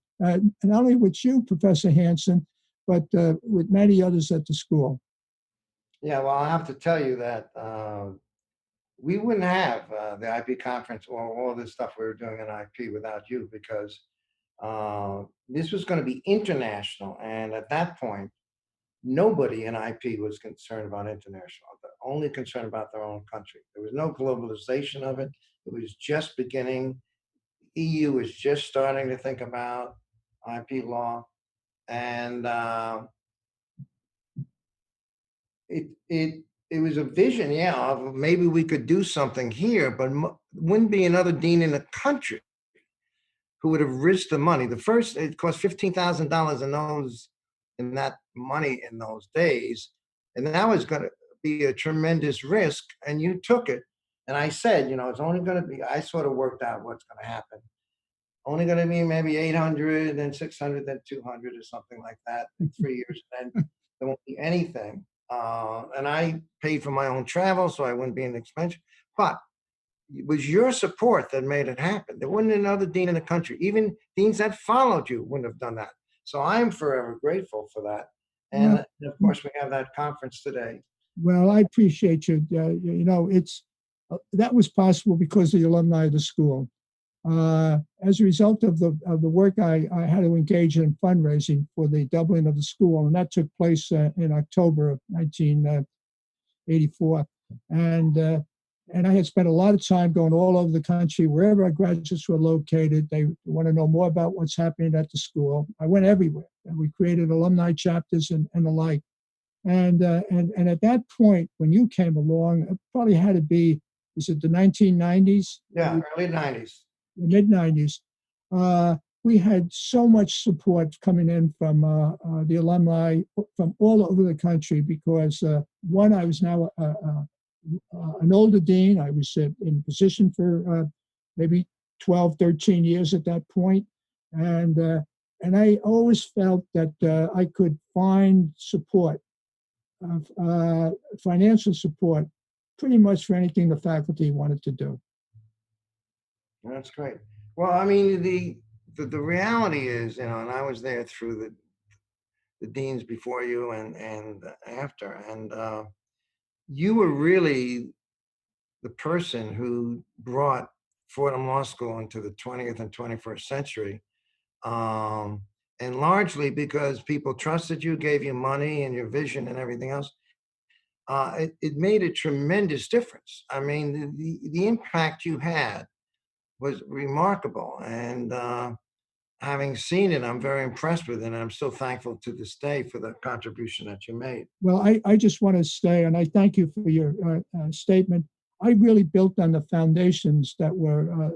not only with you, Professor Hanson, but with many others at the school. Yeah, well, I have to tell you that we wouldn't have the IP conference or all this stuff we were doing in IP without you, because this was going to be international. And at that point, nobody in IP was concerned about international. They're only concerned about their own country. There was no globalization of it. It was just beginning. EU was just starting to think about IP law. And it was a vision, yeah, of maybe we could do something here, but wouldn't be another dean in the country who would have risked the money. The first, it cost $15,000 in that money in those days, and that was going to be a tremendous risk, and you took it. And I said, it's only going to be. I sort of worked out what's going to happen. Only going to be maybe 800, then 600, then 200, or something like that in 3 years. And then there won't be anything. And I paid for my own travel, so I wouldn't be an expense. But it was your support that made it happen. There wasn't another dean in the country. Even deans that followed you wouldn't have done that. So I'm forever grateful for that. And of course, we have that conference today. Well, I appreciate you. It's that was possible because of the alumni of the school. As a result of the work, I had to engage in fundraising for the doubling of the school, and that took place in October of 1984. And I had spent a lot of time going all over the country, wherever our graduates were located. They want to know more about what's happening at the school. I went everywhere, and we created alumni chapters and the like. And at that point, when you came along, it probably had to be, is it the 1990s? Yeah, early 90s. The mid-90s, we had so much support coming in from the alumni from all over the country, because one, I was now an older dean. I was in position for maybe 12, 13 years at that point. And I always felt that I could find support, financial support, pretty much for anything the faculty wanted to do. That's great. Well, I mean, the reality is, and I was there through the deans before you and after, and you were really the person who brought Fordham Law School into the 20th and 21st century, and largely because people trusted you, gave you money and your vision and everything else. it made a tremendous difference. I mean, the impact you had was remarkable. And having seen it, I'm very impressed with it. And I'm still thankful to this day for the contribution that you made. Well, I just want to say, and I thank you for your statement. I really built on the foundations that were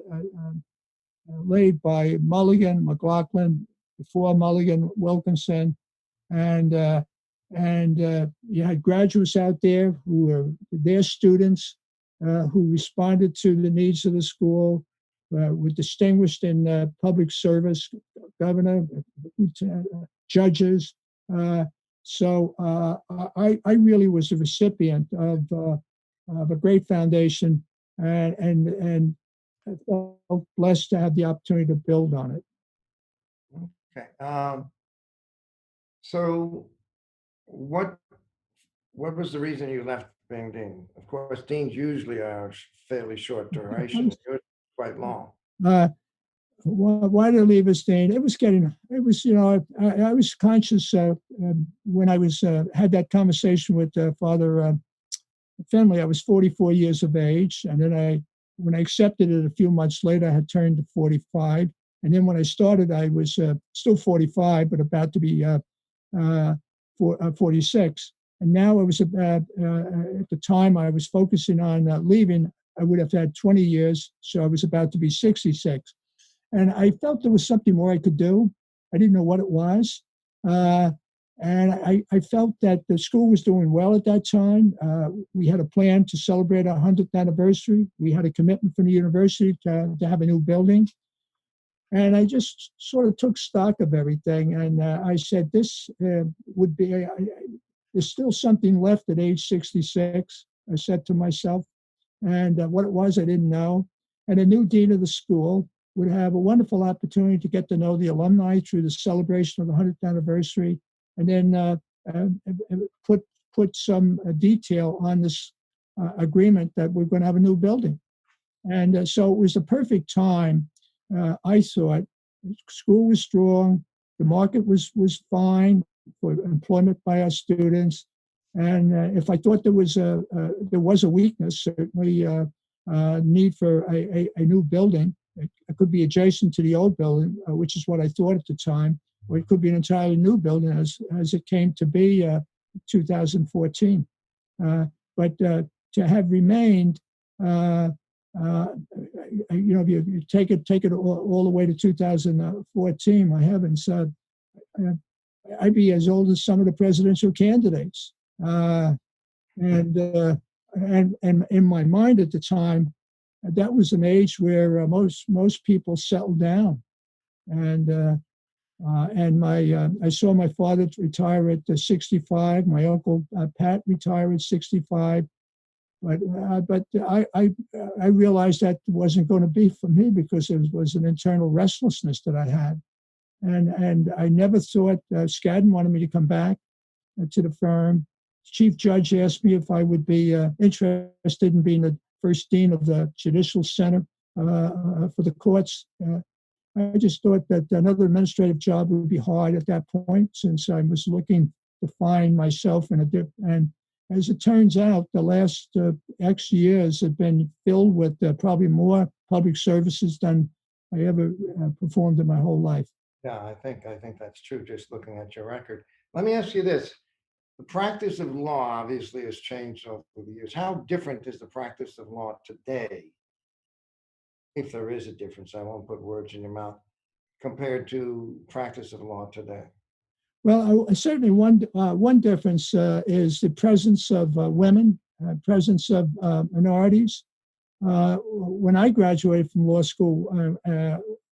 laid by Mulligan, McLaughlin, before Mulligan, Wilkinson, and you had graduates out there who were their students, who responded to the needs of the school, were distinguished in public service, governor, judges. So I really was a recipient of a great foundation, and I felt blessed to have the opportunity to build on it. Okay. So what was the reason you left being dean? Of course, deans usually are fairly short duration. Yours quite long. Why did I leave as dean? It was, I was conscious when I was had that conversation with Father Finley. I was 44 years of age, and then when I accepted it a few months later, I had turned to 45. And then when I started, I was still 45, but about to be 46. And now I was at the time I was focusing on leaving, I would have had 20 years, so I was about to be 66. And I felt there was something more I could do. I didn't know what it was. And I felt that the school was doing well at that time. We had a plan to celebrate our 100th anniversary. We had a commitment from the university to have a new building. And I just sort of took stock of everything. And I said, this would be, there's still something left at age 66, I said to myself. And what it was, I didn't know. And the new dean of the school would have a wonderful opportunity to get to know the alumni through the celebration of the 100th anniversary, and then put some detail on this agreement that we're going to have a new building. And so it was the perfect time. I thought school was strong, the market was fine for employment by our students, and if I thought there was a weakness, certainly need for a new building. It could be adjacent to the old building, which is what I thought at the time, or it could be an entirely new building as it came to be 2014. But to have remained, if you take it all the way to 2014, my heavens, I'd be as old as some of the presidential candidates. And in my mind at the time, that was an age where most people settled down, and I saw my father retire at 65. My uncle Pat retire at 65, but I realized that wasn't going to be for me because it was an internal restlessness that I had, and I never thought Skadden wanted me to come back to the firm. Chief Judge asked me if I would be interested in being the first dean of the Judicial Center for the courts. I just thought that another administrative job would be hard at that point, since I was looking to find myself in a different. And as it turns out, the last X years have been filled with probably more public services than I ever performed in my whole life. Yeah, I think that's true, just looking at your record. Let me ask you this. The practice of law obviously has changed over the years. How different is the practice of law today, if there is a difference? I won't put words in your mouth, compared to practice of law today. Well, certainly one difference is the presence of women, presence of minorities. When I graduated from law school,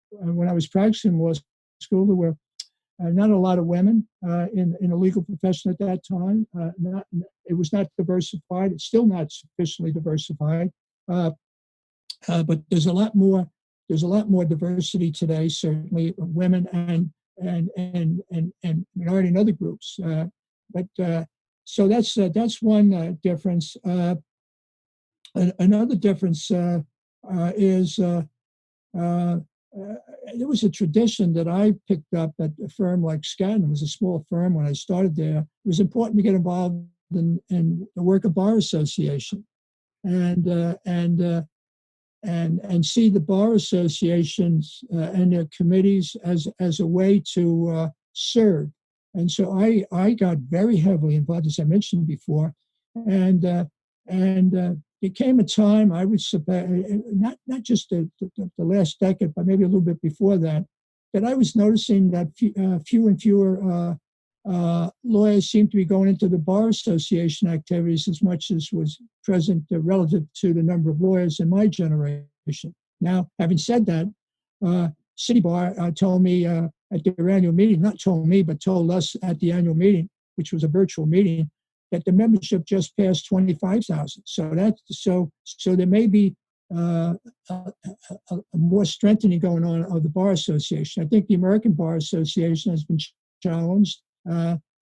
when I was practicing law school, there were not a lot of women in the legal profession at that time. It was not diversified. It's still not sufficiently diversified. But there's a lot more. There's a lot more diversity today. Certainly, women and minority and other groups. So that's one difference. Another difference is. There was a tradition that I picked up at a firm like Skadden. It was a small firm when I started there. It was important to get involved in the work of Bar Association, and see the bar associations and their committees as a way to serve. And so I got very heavily involved, as I mentioned before, and there came a time, I would not just the last decade, but maybe a little bit before that, that I was noticing that fewer and fewer lawyers seemed to be going into the bar association activities as much as was present relative to the number of lawyers in my generation. Now, having said that, City Bar told me at their annual meeting, not told me, but told us at the annual meeting, which was a virtual meeting, that the membership just passed 25,000. So there may be a more strengthening going on of the Bar Association. I think the American Bar Association has been challenged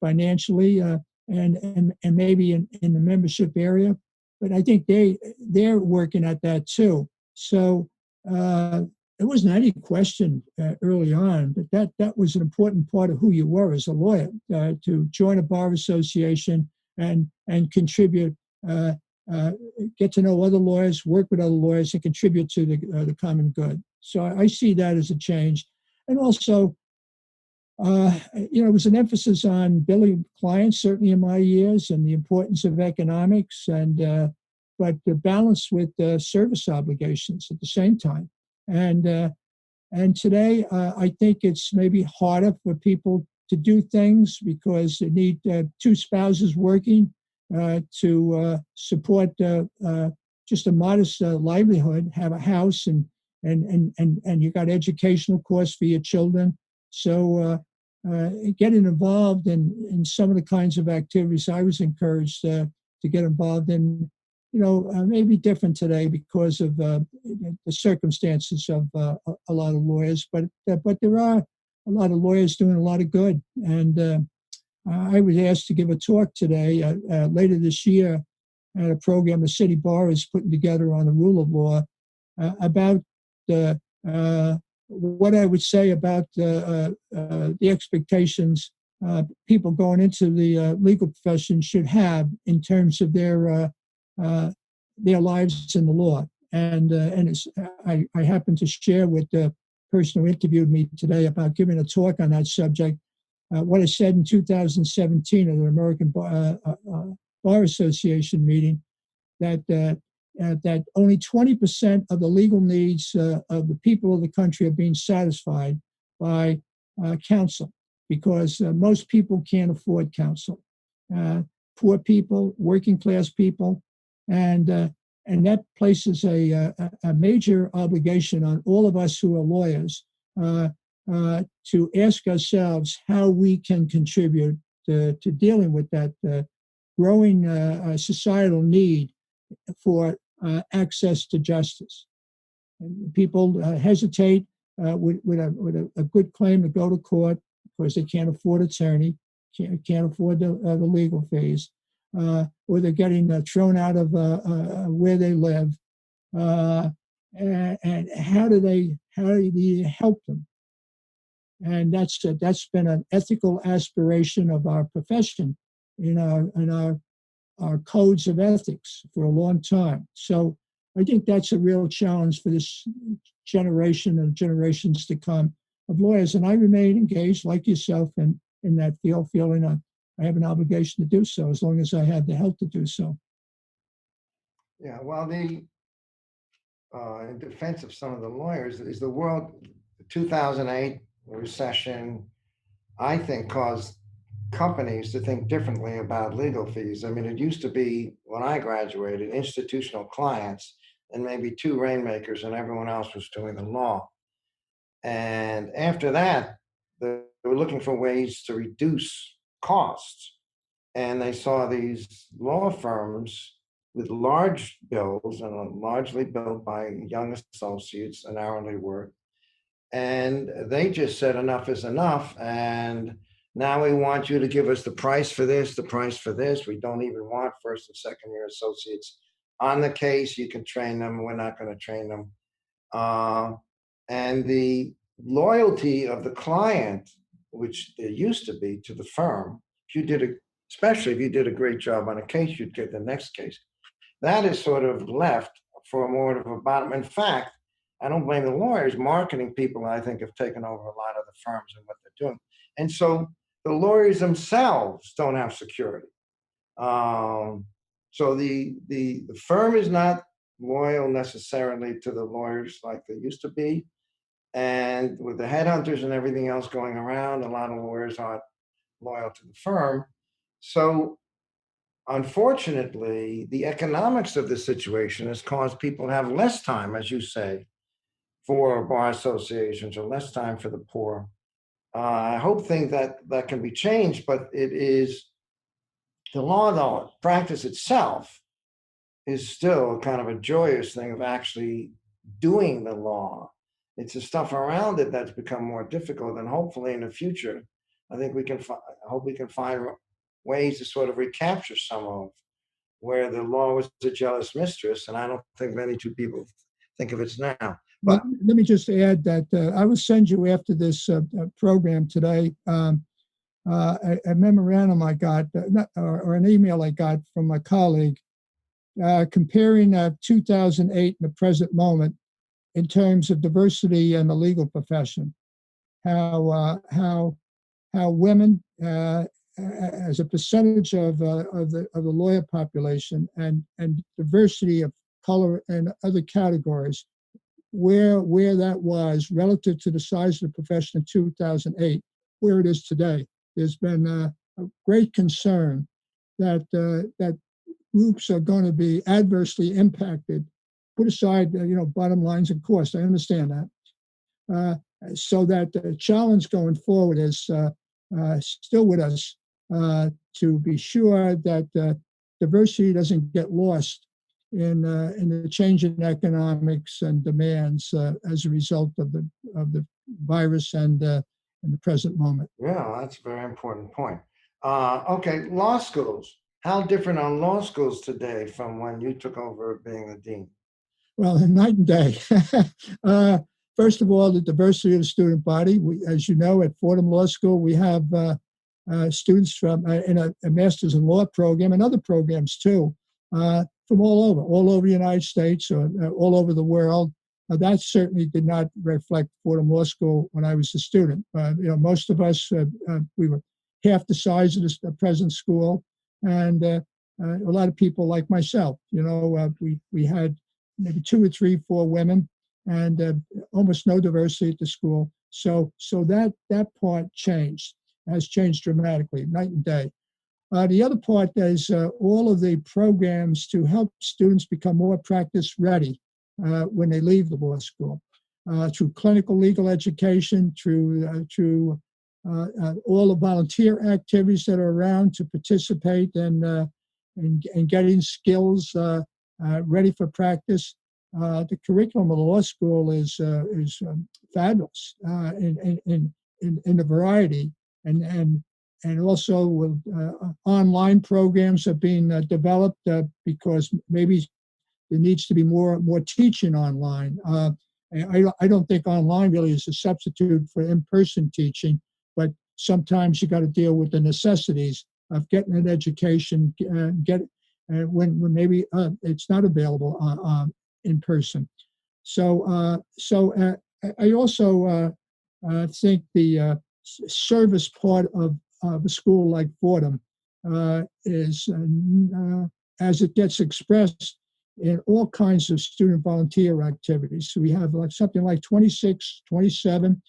financially and maybe in the membership area, but I think they're working at that too. So there wasn't any question early on that was an important part of who you were as a lawyer, to join a bar association and contribute, get to know other lawyers, work with other lawyers, and contribute to the common good. So I see that as a change. And also, it was an emphasis on billing clients, certainly in my years, and the importance of economics, but the balance with service obligations at the same time. And today, I think it's maybe harder for people to do things because they need two spouses working to support just a modest livelihood, have a house, and you got educational costs for your children. So getting involved in some of the kinds of activities I was encouraged to get involved in, may be different today because of the circumstances of a lot of lawyers, but there are a lot of lawyers doing a lot of good. And I was asked to give a talk today, later this year, at a program the City Bar is putting together on the rule of law about what I would say about the expectations people going into the legal profession should have in terms of their lives in the law. And I happen to share with the person who interviewed me today about giving a talk on that subject, what I said in 2017 at an American Bar Association meeting, that only 20% of the legal needs of the people of the country are being satisfied by counsel, because most people can't afford counsel. Poor people, working class people, and that places a major obligation on all of us who are lawyers to ask ourselves how we can contribute to dealing with that growing societal need for access to justice. And people hesitate with a good claim to go to court because they can't afford attorney, can't afford the legal fees, or they're getting thrown out of where they live. And how do you help them? And that's been an ethical aspiration of our profession in our codes of ethics for a long time. So I think that's a real challenge for this generation and generations to come of lawyers. And I remain engaged, like yourself, in that field, feeling I have an obligation to do so as long as I have the health to do so. Yeah, well, in defense of some of the lawyers, is the world 2008 recession, I think, caused companies to think differently about legal fees. I mean, it used to be, when I graduated, institutional clients and maybe two rainmakers, and everyone else was doing the law. And after that, they were looking for ways to reduce costs. And they saw these law firms with large bills and are largely billed by young associates and hourly work. And they just said enough is enough. And now we want you to give us the price for this, the price for this. We don't even want first and second year associates on the case. You can train them. We're not going to train them. And the loyalty of the client, which there used to be to the firm, if you did a especially if you did a great job on a case, you'd get the next case. That is sort of left for more of a bottom. In fact, I don't blame the lawyers. Marketing people, I think, have taken over a lot of the firms and what they're doing. And so the lawyers themselves don't have security. So the firm is not loyal necessarily to the lawyers like they used to be. And with the headhunters and everything else going around, a lot of lawyers aren't loyal to the firm. So unfortunately, the economics of the situation has caused people to have less time, as you say, for bar associations or less time for the poor. I hope things that can be changed, but it is the law, the practice itself is still kind of a joyous thing of actually doing the law. It's the stuff around it that's become more difficult, and hopefully in the future, I think I hope we can find ways to sort of recapture some of where the law was a jealous mistress, and I don't think many two people think of it now. But let me just add that I will send you after this program today a memorandum I got, or an email I got from my colleague, comparing 2008 and the present moment in terms of diversity in the legal profession. How women, as a percentage of the lawyer population, and diversity of color and other categories, where that was relative to the size of the profession in 2008, where it is today. There's been a great concern that groups are going to be adversely impacted. Put aside, bottom lines and costs. I understand that. So that the challenge going forward is still with us, to be sure that diversity doesn't get lost in the change in economics and demands as a result of the virus and the present moment. Yeah, that's a very important point. Okay, law schools. How different are law schools today from when you took over being the dean? Well, night and day. First of all, the diversity of the student body. As you know, at Fordham Law School, we have students from in a master's in law program and other programs too, from all over the United States or all over the world. That certainly did not reflect Fordham Law School when I was a student. Most of us, we were half the size of the present school, and a lot of people like myself. We had maybe 2 or 3, 4 women, and almost no diversity at the school. So that part has changed dramatically, night and day. The other part is all of the programs to help students become more practice ready when they leave the law school, through clinical legal education, through all the volunteer activities that are around to participate in getting skills ready for practice. The curriculum of the law school is fabulous in the variety, and also with online programs are being developed because maybe there needs to be more teaching online. I don't think online really is a substitute for in-person teaching, but sometimes you got to deal with the necessities of getting an education, when maybe it's not available in person. So I also think the service part of a school like Fordham is, as it gets expressed in all kinds of student volunteer activities. So we have something like 26, 27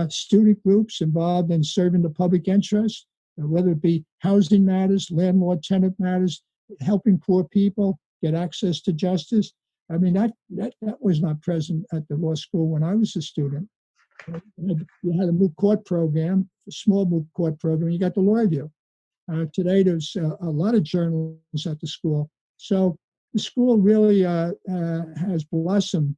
student groups involved in serving the public interest, whether it be housing matters, landlord-tenant matters, helping poor people get access to justice. I mean, that was not present at the law school when I was a student. You had a moot court program, a small moot court program. You got the law review. Today, there's a lot of journals at the school. So the school really has blossomed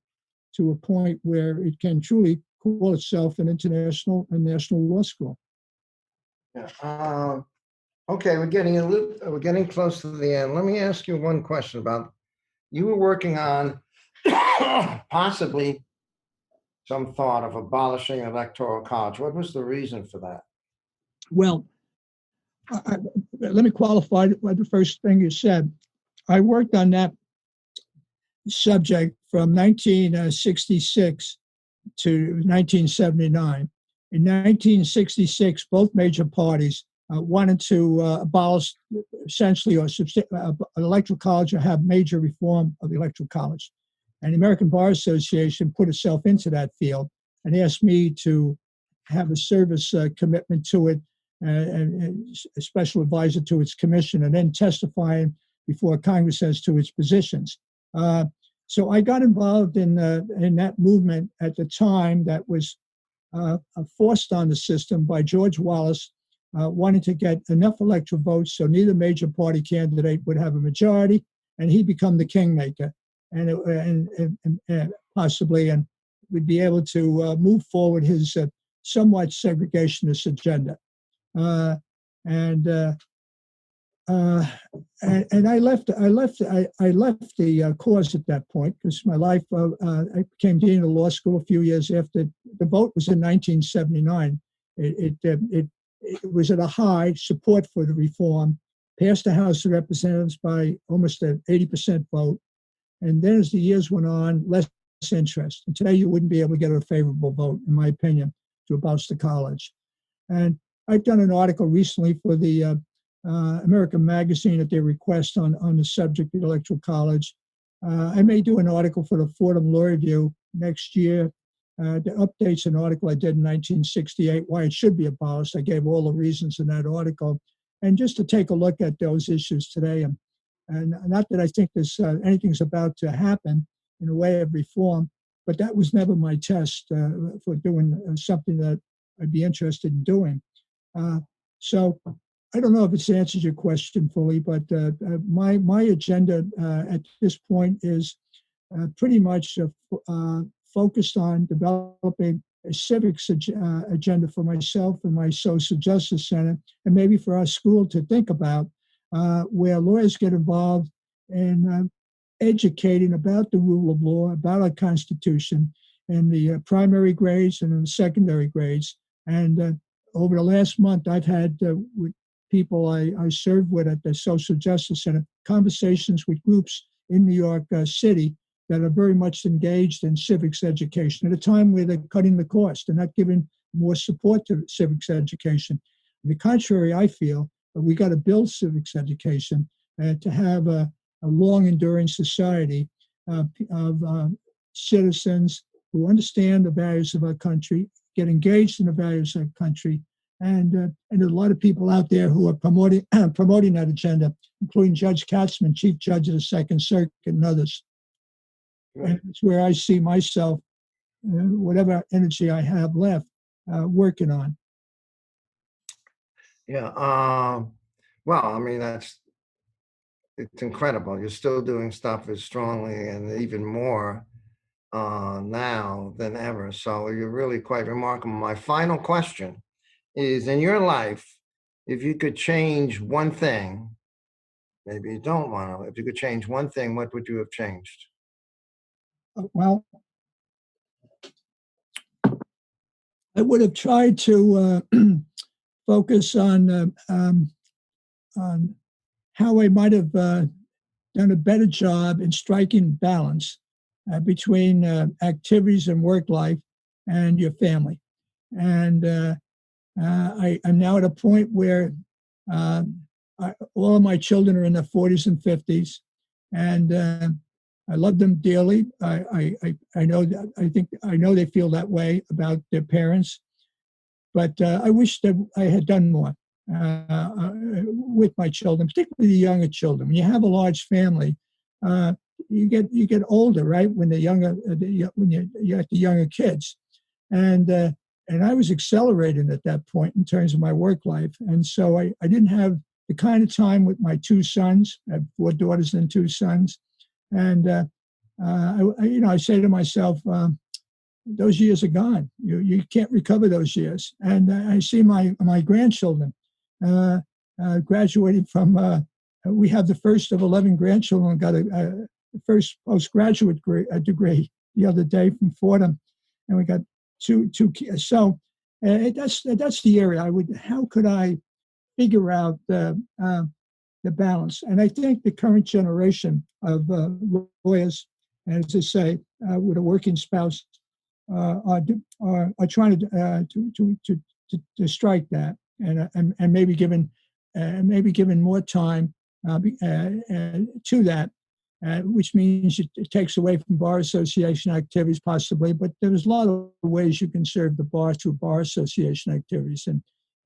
to a point where it can truly call itself an international and national law school. Yeah. Okay, we're getting close to the end. Let me ask you one question about, you were working on possibly some thought of abolishing Electoral College. What was the reason for that? Well, let me qualify the first thing you said. I worked on that subject from 1966 to 1979. In 1966, both major parties wanted to abolish essentially an electoral college or have major reform of the electoral college. And the American Bar Association put itself into that field and asked me to have a service commitment to it and a special advisor to its commission, and then testifying before Congress as to its positions. So I got involved in that movement at the time that was forced on the system by George Wallace, wanting to get enough electoral votes so neither major party candidate would have a majority, and he'd become the kingmaker, and possibly, and we'd be able to move forward his somewhat segregationist agenda. And I left the course at that point because my life. I became dean of the law school a few years after the vote was in 1979. It was at a high support for the reform, passed the House of Representatives by almost an 80% vote, and then as the years went on, less interest. And today, you wouldn't be able to get a favorable vote, in my opinion, to abolish the college. And I've done an article recently for the American Magazine at their request on the subject of the Electoral College. I may do an article for the Fordham Law Review next year that updates an article I did in 1968, why it should be abolished. I gave all the reasons in that article. And just to take a look at those issues today, and not that I think there's anything's about to happen in a way of reform, but that was never my test for doing something that I'd be interested in doing. So I don't know if it's answers your question fully, but my agenda at this point is pretty much focused on developing a civics agenda for myself and my social justice center, and maybe for our school to think about where lawyers get involved in educating about the rule of law, about our Constitution in the primary grades and in the secondary grades. And over the last month, I've had with people I served with at the Social Justice Center, conversations with groups in New York City that are very much engaged in civics education at a time where they're cutting the cost and not giving more support to civics education. On the contrary, I feel that we got to build civics education to have a long enduring society of citizens who understand the values of our country, get engaged in the values of our country, and there's a lot of people out there who are promoting that agenda, including Judge Katzman, Chief Judge of the Second Circuit, and others. And it's where I see myself, whatever energy I have left, working on. Yeah. Well, I mean, it's incredible. You're still doing stuff as strongly and even more now than ever. So you're really quite remarkable. My final question is, in your life, if you could change one thing, maybe you don't want to, if you could change one thing, what would you have changed? Well, I would have tried to focus on how I might have done a better job in striking balance between activities and work life and your family. And I'm now at a point where all of my children are in their 40s and 50s, and I love them dearly. I know that I know they feel that way about their parents, but I wish that I had done more with my children, particularly the younger children. When you have a large family, you get older, right? When they're younger, when you have the younger kids, and I was accelerating at that point in terms of my work life, and so I didn't have the kind of time with my two sons. I have 4 daughters and 2 sons, and I say to myself, those years are gone. You can't recover those years. And I see my grandchildren graduating from. We have the first of 11 grandchildren got a first postgraduate degree the other day from Fordham, and we got two kids. So that's the area I would. How could I figure out the balance. And I think the current generation of lawyers, as I say, with a working spouse, are trying to strike that, and maybe given more time to that, which means it takes away from bar association activities possibly. But there's a lot of ways you can serve the bar through bar association activities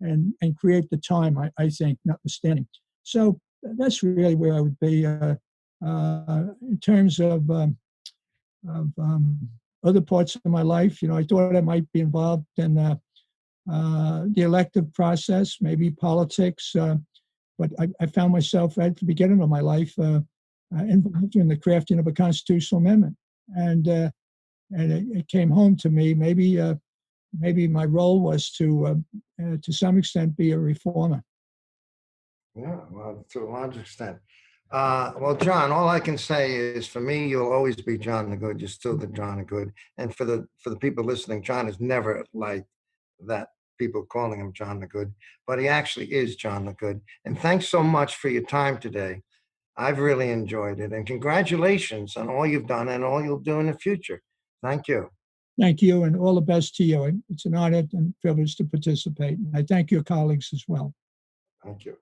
and create the time. I think, notwithstanding. So that's really where I would be in terms of other parts of my life. I thought I might be involved in the elective process, maybe politics, but I found myself right at the beginning of my life involved in the crafting of a constitutional amendment, and it came home to me. Maybe my role was to some extent be a reformer. Yeah, well, to a large extent. Well, John, all I can say is, for me, you'll always be John the Good. You're still the John the Good. And for the people listening, John is never like that, people calling him John the Good, but he actually is John the Good. And thanks so much for your time today. I've really enjoyed it. And congratulations on all you've done and all you'll do in the future. Thank you. Thank you, and all the best to you. It's an honor and privilege to participate. And I thank your colleagues as well. Thank you.